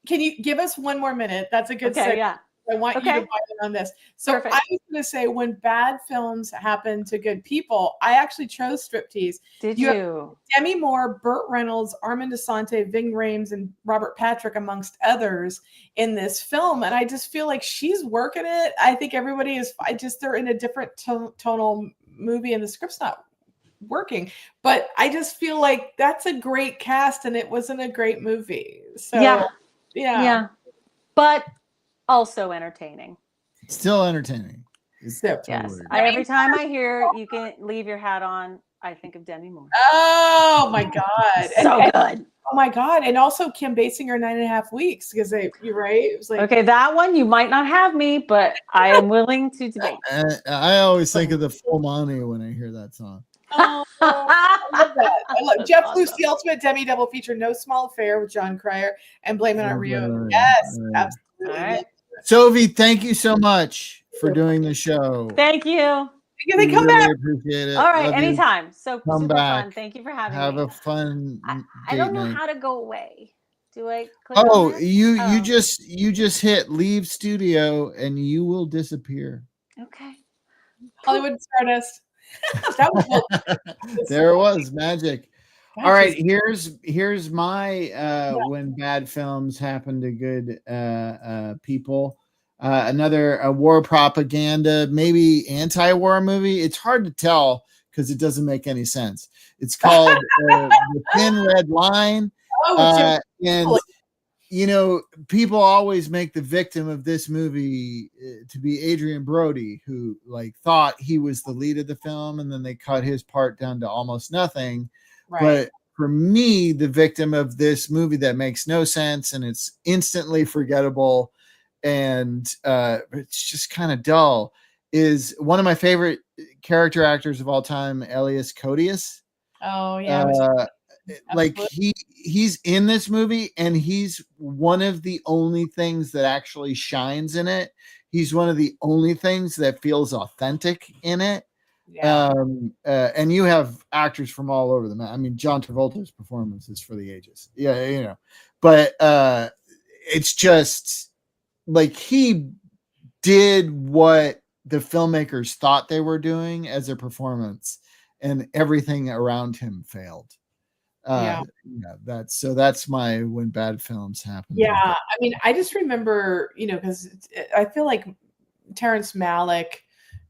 Can you give us one more minute? That's a good Okay, segue. yeah. I want you Okay. to buy in on this. So Perfect. I was going to say, when bad films happen to good people, I actually chose Striptease. Did You have- you? Demi Moore, Burt Reynolds, Armand Asante, Ving Rhames, and Robert Patrick, amongst others, in this film. And I just feel like she's working it. I think everybody is. They're in a different tonal movie, and the script's not working. But I just feel like that's a great cast, and it wasn't a great movie. So Yeah. But also entertaining. still entertaining. It's So- Yes. totally- Every time I hear you can leave your hat on, I think of Demi Moore. Oh my God. So And- good. oh my God. And also Kim Basinger 9.5 weeks, because you're right. It was like, Okay, that one you might not have me, but I am willing to debate. I always think of the Full Monty when I hear that song. oh, I love that. I love That's Jeff awesome. Luce, the ultimate Demi double feature, No Small Affair with John Cryer and Blame It on Rio. Right, Yes, right. absolutely. All right. Sophie, thank you so much for doing the show. Thank you. All Yeah, they We come really back. appreciate it. right, Love you. anytime. So Come super back. fun. Thank you for having Have me. a fun I don't know date night. how to go away. Do I click on Oh, this? you Oh. just hit leave studio and you will disappear. Okay. Hollywood Stardust. That was There it was, magic. All right, Just- here's my when bad films happen to good people. Another war propaganda, maybe anti-war movie. It's hard to tell because it doesn't make any sense. It's called The Thin Red Line. Oh, Jim. And you know, people always make the victim of this movie to be Adrian Brody, who like thought he was the lead of the film, and then they cut his part down to almost nothing. Right. But for me, the victim of this movie that makes no sense and it's instantly forgettable and it's just kind of dull is one of my favorite character actors of all time, Elias Koteas. Oh yeah. Like he's in this movie and he's one of the only things that actually shines in it. He's one of the only things that feels authentic in it. Yeah. And you have actors from all over the map. I mean, John Travolta's performance is for the ages. Yeah, you know, but it's just like he did what the filmmakers thought they were doing as a performance, and everything around him failed. Yeah. That's my when bad films happen. Yeah, I mean, I just remember, because I feel like Terrence Malick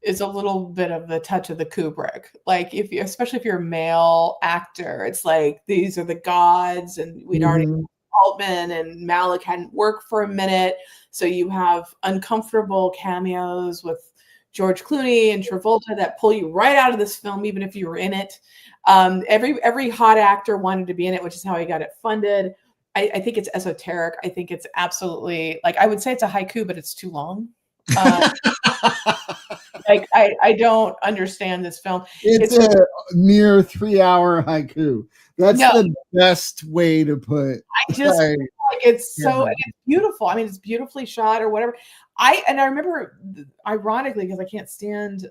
is a little bit of the touch of the Kubrick. Like, especially if you're a male actor, it's like these are the gods, and we'd already Altman and Malick hadn't worked for a minute, so you have uncomfortable cameos with George Clooney and Travolta that pull you right out of this film, even if you were in it. Every hot actor wanted to be in it, which is how he got it funded. I think it's esoteric. I think it's absolutely like I would say it's a haiku, but it's too long. Like I don't understand this film. It's a near 3-hour haiku. That's the best way to put. I just like it's so and it's beautiful. I mean, it's beautifully shot or whatever. I remember, ironically, because I can't stand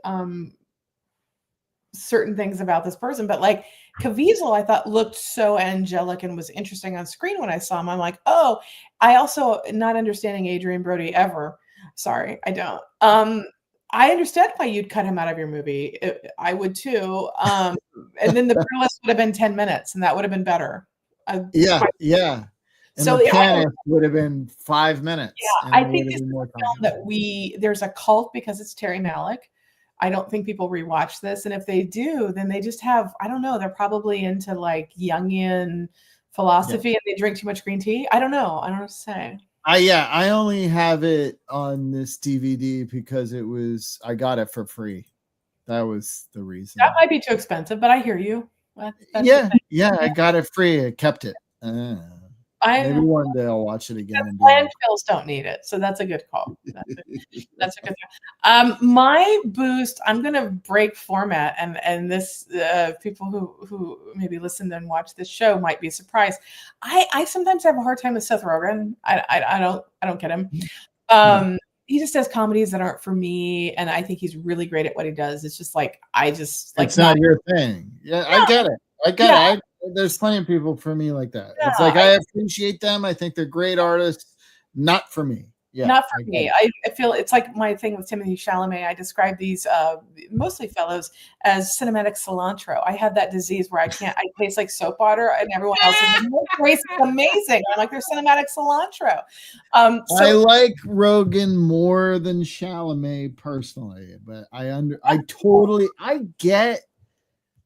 certain things about this person, but like Caviezel, I thought looked so angelic and was interesting on screen when I saw him. I'm like, oh, I also not understanding Adrian Brody ever. Sorry, I don't. I understand why you'd cut him out of your movie. I would too. And then the Fearless would have been 10 minutes, and that would have been better. Yeah. And so the Pianist would have been 5 minutes. Yeah, I think this is a film that there's a cult because it's Terry Malick. I don't think people rewatch this, and if they do, then they just have, I don't know, they're probably into like Jungian philosophy and they drink too much green tea. I don't know. I don't know what to say. I only have it on this DVD because I got it for free. That was the reason. That might be too expensive, but I hear you. I got it free. I kept it. Maybe one day I'll watch it again. Landfills don't need it, so that's a good call. That's a good thing. My boost, I'm going to break format, and this people who maybe listen and watch this show might be surprised. I sometimes have a hard time with Seth Rogen. I don't get him. He just does comedies that aren't for me, and I think he's really great at what he does. It's just like it's not your thing. Yeah, I get it. I get it. There's plenty of people for me like that. It's like I appreciate them. I think they're great artists. Not for me. Yeah, not for me. I feel it's like my thing with Timothée Chalamet. I describe these mostly fellows as cinematic cilantro. I have that disease where I taste like soap water, and everyone else is like, "Grace is amazing." I'm like, they're cinematic cilantro. I like Rogen more than Chalamet personally, but I get.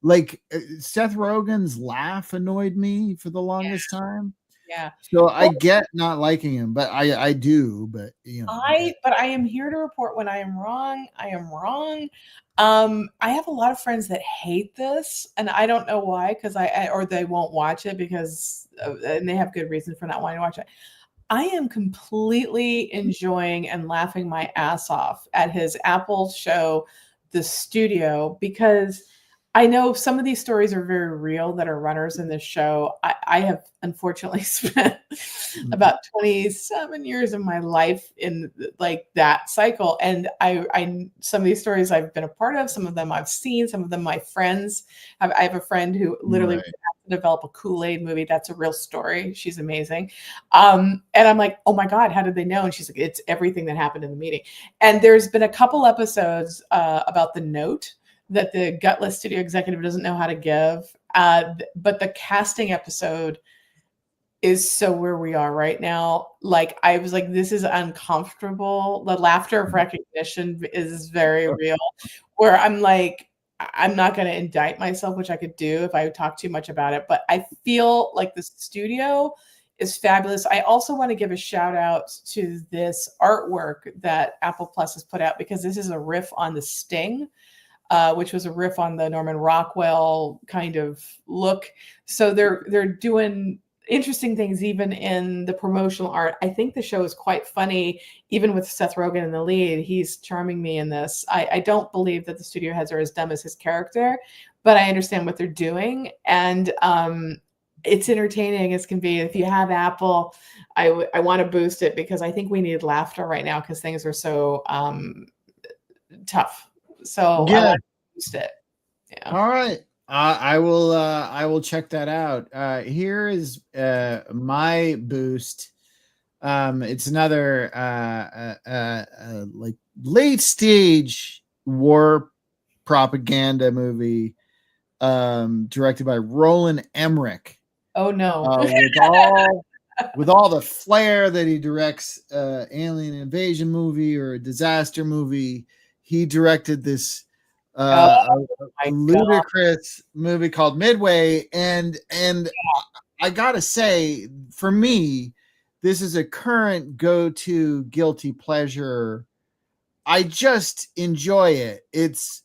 Like Seth Rogen's laugh annoyed me for the longest time. Yeah. So I get not liking him, but I do. But But I am here to report when I am wrong. I am wrong. I have a lot of friends that hate this, and I don't know why, or they won't watch it because, and they have good reason for not wanting to watch it. I am completely enjoying and laughing my ass off at his Apple show, The Studio, because I know some of these stories are very real that are runners in this show. I have unfortunately spent about 27 years of my life in like that cycle. And I some of these stories I've been a part of, some of them I've seen, some of them my friends. I have a friend who literally develop a Kool-Aid movie. That's a real story. She's amazing. And I'm like, oh my God, how did they know? And she's like, it's everything that happened in the meeting. And there's been a couple episodes about the note that the gutless studio executive doesn't know how to give. But the casting episode is so where we are right now. Like, I was like, this is uncomfortable. The laughter of recognition is very real, where I'm like, I'm not going to indict myself, which I could do if I talk too much about it. But I feel like the studio is fabulous. I also want to give a shout out to this artwork that Apple Plus has put out, because this is a riff on The Sting, which was a riff on the Norman Rockwell kind of look. So they're doing interesting things even in the promotional art. I think the show is quite funny, even with Seth Rogen in the lead. He's charming me in this. I don't believe that the studio heads are as dumb as his character, but I understand what they're doing. And it's entertaining as can be. If you have Apple, I want to boost it, because I think we need laughter right now because things are so tough. So I want to boost it. Yeah. All right. I will check that out. Here is my boost. It's another like late stage war propaganda movie, directed by Roland Emmerich. Oh no! With all the flair that he directs, alien invasion movie or a disaster movie, he directed this ludicrous movie called Midway, and I gotta say, for me, this is a current go-to guilty pleasure. I just enjoy it. It's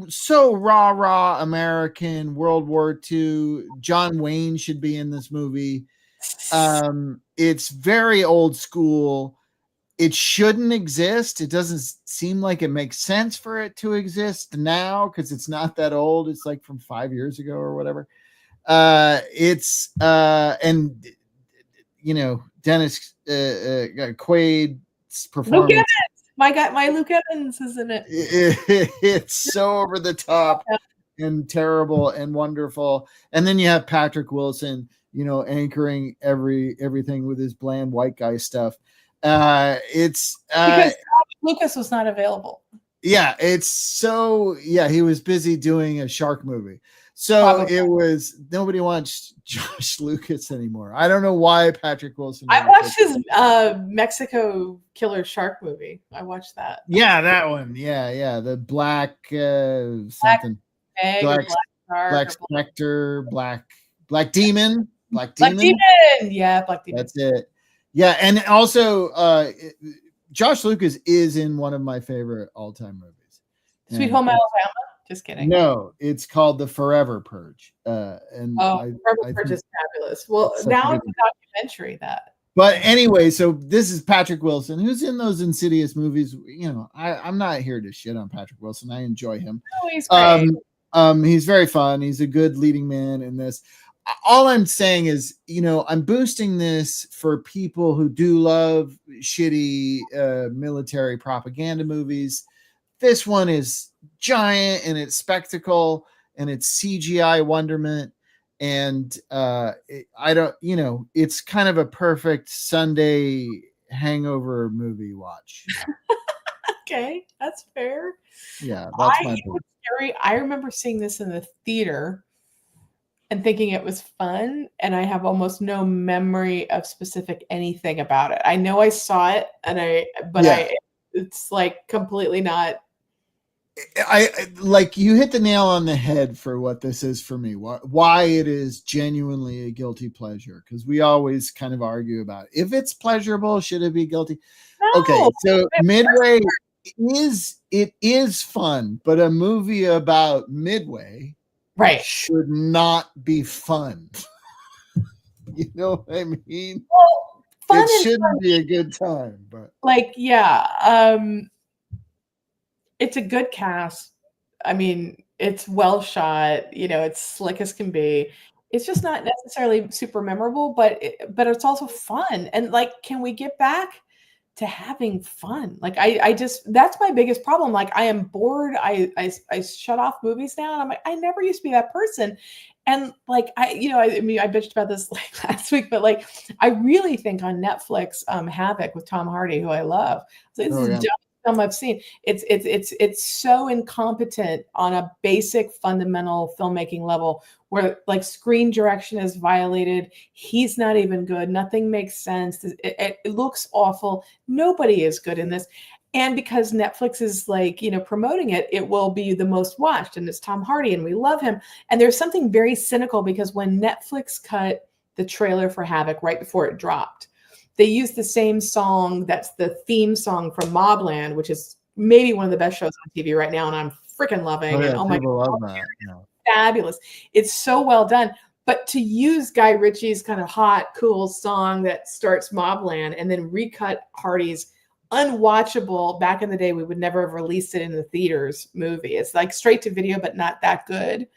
so rah American, World War II. John Wayne should be in this movie. It's very old school. It shouldn't exist. It doesn't seem like it makes sense for it to exist now because it's not that old. It's like from 5 years ago or whatever. It's and you know, Dennis Quaid's performance. Luke Evans, my Luke Evans is in it. It's so over the top and terrible and wonderful. And then you have Patrick Wilson, you know, anchoring everything with his bland white guy stuff. It's because Lucas was not available. Yeah, it's so he was busy doing a shark movie. So Probably. It was nobody wants Josh Lucas anymore. I don't know why Patrick Wilson. I watched his Mexico Killer Shark movie. I watched that. Yeah, that one. Yeah. The Black something. Black Spectre, Black Demon. Black Demon. Yeah, Black Demon. That's it. Yeah, and also Josh Lucas is in one of my favorite all-time movies. Sweet Home Alabama. Just kidding. No, it's called The Forever Purge. Forever Purge is fabulous. Well, now it's a documentary that. But anyway, so this is Patrick Wilson, who's in those Insidious movies. You know, I'm not here to shit on Patrick Wilson. I enjoy him. Oh, he's great. He's very fun. He's a good leading man in this. All I'm saying is, you know, I'm boosting this for people who do love shitty military propaganda movies. This one is giant and it's spectacle and it's CGI wonderment. And it's kind of a perfect Sunday hangover movie watch. Okay, that's fair. Yeah, that's my point. I remember seeing this in the theater and thinking it was fun, and I have almost no memory of specific anything about it. I know I saw it, it's like completely not. I like you hit the nail on the head for what this is for me. Why it is genuinely a guilty pleasure, because we always kind of argue about if it's pleasurable, should it be guilty? No, okay, so Midway is fun, but a movie about Midway should not be fun. You know what I mean? Well, it shouldn't be a good time, but it's a good cast. I mean, it's well shot, you know, it's slick as can be. It's just not necessarily super memorable, but it's also fun. And like, can we get back to having fun? Like I just, that's my biggest problem. Like I am bored. I shut off movies now, and I'm like, I never used to be that person. And like I bitched about this like last week, but like I really think on Netflix, Havoc with Tom Hardy, who I love. So this is dumb I've seen. It's so incompetent on a basic fundamental filmmaking level, where like screen direction is violated. He's not even good. Nothing makes sense. It looks awful. Nobody is good in this. And because Netflix is like, you know, promoting it, it will be the most watched, and it's Tom Hardy and we love him. And there's something very cynical, because when Netflix cut the trailer for Havoc right before it dropped, they used the same song that's the theme song from Mobland, which is maybe one of the best shows on TV right now, and I'm freaking loving it. Oh my God, love that. Fabulous. It's so well done. But to use Guy Ritchie's kind of hot, cool song that starts Mobland and then recut Hardy's unwatchable, back in the day, we would never have released it in the theaters movie. It's like straight to video, but not that good.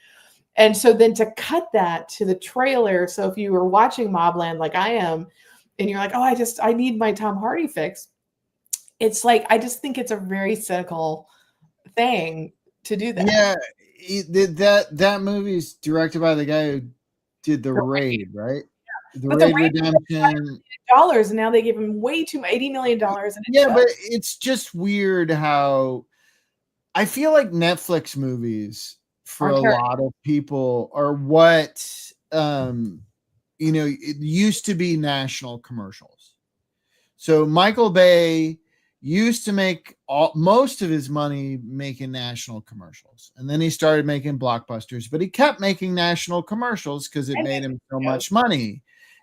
And so then to cut that to the trailer. So if you were watching Mobland like I am, and you're like, oh, I need my Tom Hardy fix. It's like, I just think it's a very cynical thing to do that. Yeah, that movie's directed by the guy who did The Raid, right? The Raid Redemption. $100 and now they give him way too $80 million. Yeah, but it's just weird how I feel like Netflix movies for a lot of people are what you know, it used to be national commercials. So Michael Bay used to make most of his money making national commercials. And then he started making blockbusters, but he kept making national commercials because it made him so much money.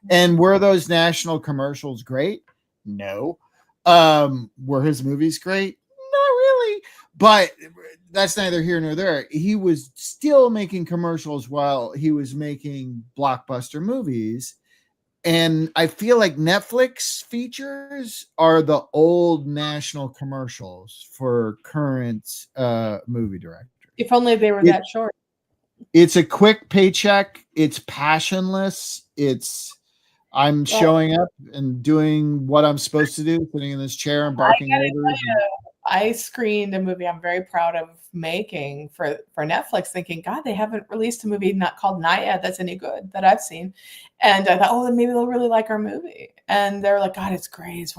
And were those national commercials great? No. Were his movies great? Not really. But that's neither here nor there. He was still making commercials while he was making blockbuster movies. And I feel like Netflix features are the old national commercials for current movie directors. If only they were that short. It's a quick paycheck. It's passionless. I'm showing up and doing what I'm supposed to do, sitting in this chair and barking orders. I screened a movie I'm very proud of making for Netflix, thinking, God, they haven't released a movie not called Naiad that's any good that I've seen. And I thought, oh, then maybe they'll really like our movie. And they're like, God, it's great. It's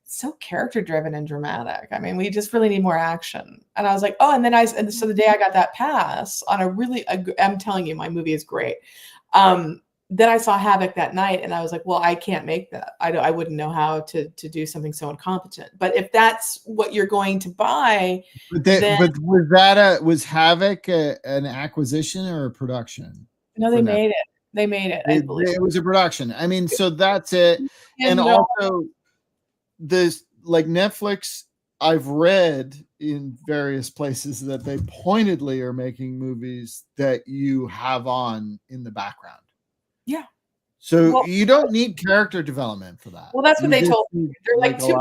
so character driven and dramatic. I mean, we just really need more action. And I was like, oh, and so the day I got that pass on I'm telling you, my movie is great. Then I saw Havoc that night and I was like, well, I can't make that. I wouldn't know how to do something so incompetent. But if that's what you're going to buy, was Havoc an acquisition or a production? No, they made it. They made it. I believe it was a production. I mean, so that's it. And also this, like Netflix, I've read in various places that they pointedly are making movies that you have on in the background. Yeah. So you don't need character development for that. Well, that's what they told me. They're like too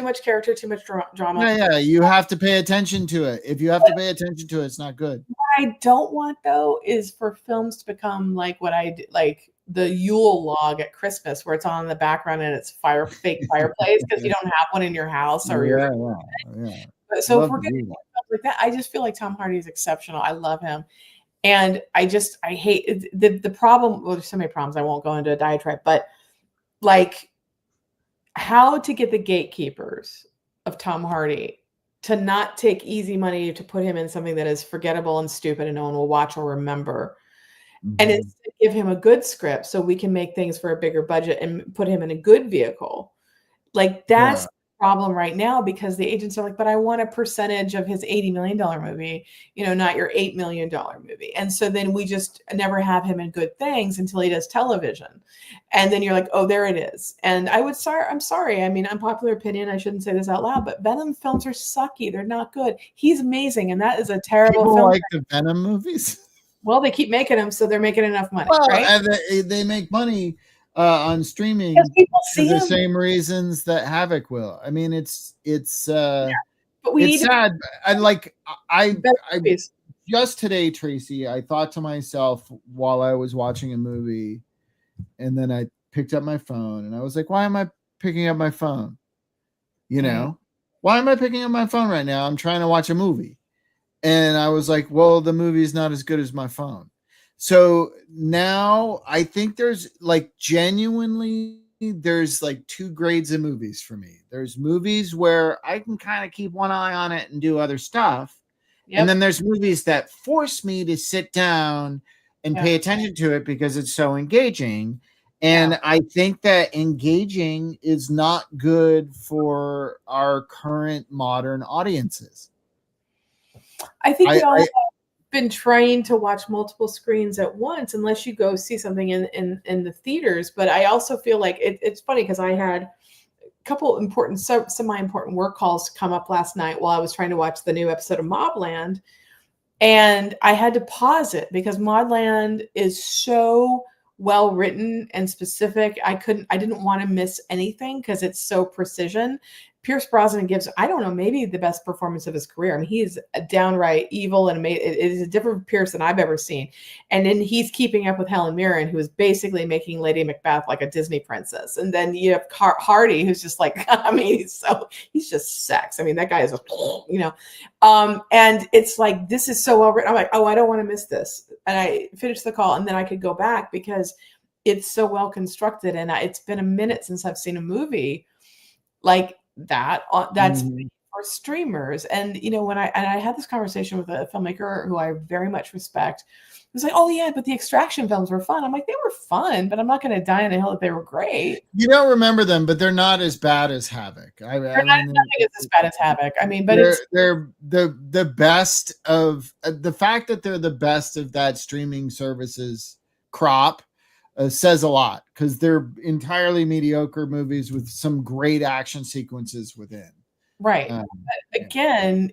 much character, too much drama. Yeah, you have to pay attention to it. If you have to pay attention to it, it's not good. What I don't want though is for films to become like what I did, like the Yule log at Christmas, where it's on in the background and it's fake fireplace because you don't have one in your house or yeah. So if we're getting stuff like that, I just feel like Tom Hardy is exceptional. I love him. And I hate the problem. Well, there's so many problems. I won't go into a diatribe, but like how to get the gatekeepers of Tom Hardy to not take easy money to put him in something that is forgettable and stupid and no one will watch or remember. Mm-hmm. And instead give him a good script so we can make things for a bigger budget and put him in a good vehicle. Like that's problem right now because the agents are like, but I want a percentage of his $80 million movie, not your $8 million movie. And so then we just never have him in good things until he does television. And then you're like, oh, there it is. And I'm sorry. I mean, unpopular opinion. I shouldn't say this out loud, but Venom films are sucky. They're not good. He's amazing. And that is a terrible film. Like the Venom movies? Well, they keep making them. So they're making enough money, right? And they make money on streaming for the same reasons that Havoc will. I mean, it's sad. I just today, Tracy, I thought to myself while I was watching a movie, and then I picked up my phone, and I was like, "Why am I picking up my phone? Why am I picking up my phone right now? I'm trying to watch a movie." And I was like, "Well, the movie's not as good as my phone." So now I think there's like there's like two grades of movies for me. There's movies where I can kind of keep one eye on it and do other stuff. Yep. And then there's movies that force me to sit down and pay attention to it because it's so engaging. And I think that engaging is not good for our current modern audiences. I think we all have been trained to watch multiple screens at once unless you go see something in the theaters. But I also feel like it's funny because I had a couple important semi-important work calls come up last night while I was trying to watch the new episode of Mobland, and I had to pause it because Mobland is so well written and specific. I didn't want to miss anything because it's so precision. Pierce Brosnan gives, I don't know, maybe the best performance of his career. I mean, he is downright evil and amazing. It is a different Pierce than I've ever seen. And then he's keeping up with Helen Mirren, who is basically making Lady Macbeth like a Disney princess. And then you have Hardy, who's just like, I mean, he's just sex. I mean, that guy is and it's like, this is so well written. I'm like, oh, I don't want to miss this. And I finished the call and then I could go back because it's so well constructed. And it's been a minute since I've seen a movie like that's for streamers. And when I had this conversation with a filmmaker who I very much respect, it was like, oh yeah, but the Extraction films were fun. I'm like, they were fun, but I'm not going to die on a hill that they were great. You don't remember them, but they're not as bad as Havoc. Nothing is as bad as Havoc. I mean, but they're the best of the fact that they're the best of that streaming services crop. Says a lot because they're entirely mediocre movies with some great action sequences within. Right. But again,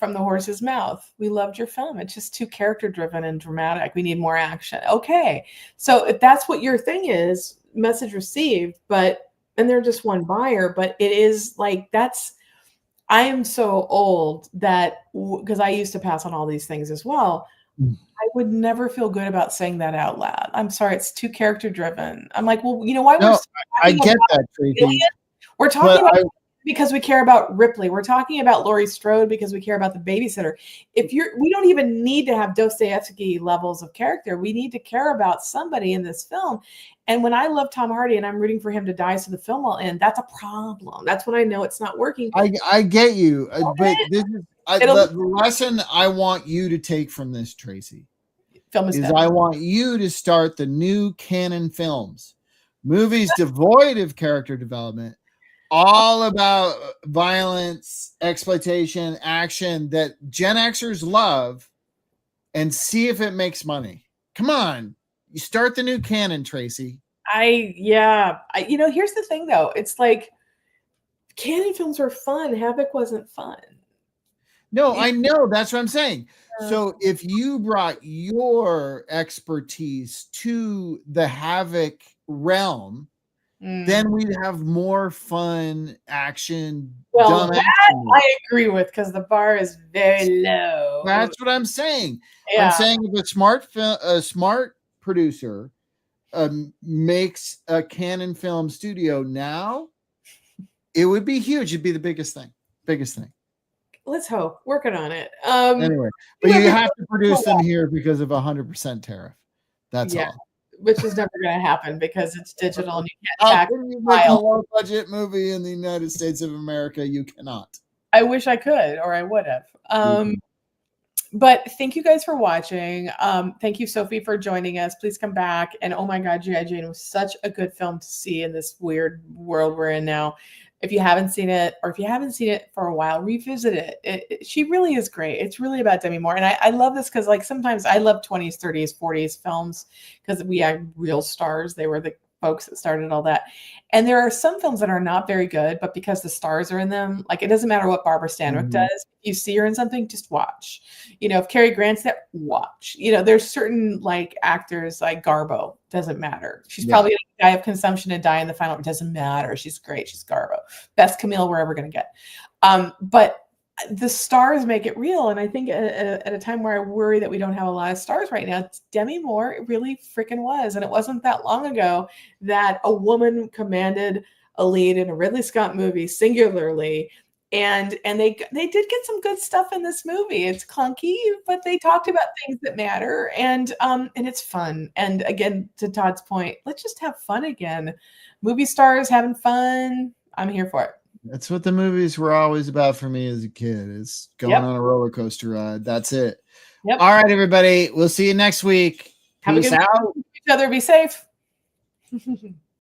from the horse's mouth. We loved your film. It's just too character driven and dramatic. We need more action. Okay. So if that's what your thing is, message received, and they're just one buyer, but it is like, I am so old that because I used to pass on all these things as well. I would never feel good about saying that out loud. I'm sorry, it's too character driven. I'm like, well, you know why? No, I get that, Tracy. We're talking about because we care about Ripley. We're talking about Laurie Strode because we care about the babysitter. We don't even need to have Dostoevsky levels of character. We need to care about somebody in this film. And when I love Tom Hardy and I'm rooting for him to die so the film will end, that's a problem. That's when I know it's not working. I get you, but this is the lesson I want you to take from this, Tracy. I want you to start the new canon films, movies devoid of character development, all about violence, exploitation, action that Gen Xers love, and see if it makes money. Come on, you start the new canon, Tracy. Here's the thing though. It's like canon films were fun. Havoc wasn't fun. No, I know. That's what I'm saying. So if you brought your expertise to the Havoc realm, then we'd have more fun action. Well, that action. I agree with, because the bar is very low. That's what I'm saying. Yeah. I'm saying if a smart producer makes a canon film studio now, it would be huge. It'd be the biggest thing. Let's hope. Working on it. Anyway, but you have to produce them here because of 100% tariff. That's all. Which is never going to happen because it's digital and you can't tax you make a low budget movie in the United States of America. You cannot. I wish I could, or I would have. But thank you guys for watching. Thank you, Sophie, for joining us. Please come back. And oh my God, G.I. Jane was such a good film to see in this weird world we're in now. If you haven't seen it, or if you haven't seen it for a while, revisit it. She really is great. It's really about Demi Moore. And I love this because, like, sometimes I love 20s, 30s, 40s films because we had real stars. They were the folks that started all that. And there are some films that are not very good, but because the stars are in them, like, it doesn't matter what Barbara Stanwyck does. If you see her in something, just watch. If Cary Grant's there, watch. There's certain, like, actors like Garbo. Doesn't matter. She's probably going to die of consumption and die in the final. It doesn't matter. She's great. She's Garbo. Best Camille we're ever going to get. But the stars make it real. And I think at a time where I worry that we don't have a lot of stars right now, Demi Moore, it really freaking was. And it wasn't that long ago that a woman commanded a lead in a Ridley Scott movie singularly. And they did get some good stuff in this movie. It's clunky, but they talked about things that matter, and it's fun. And again, to Todd's point, let's just have fun again. Movie stars having fun. I'm here for it. That's what the movies were always about for me as a kid. Is going on a roller coaster ride. That's it. Yep. All right, everybody. We'll see you next week. Have Peace a good out. Each other. Be safe.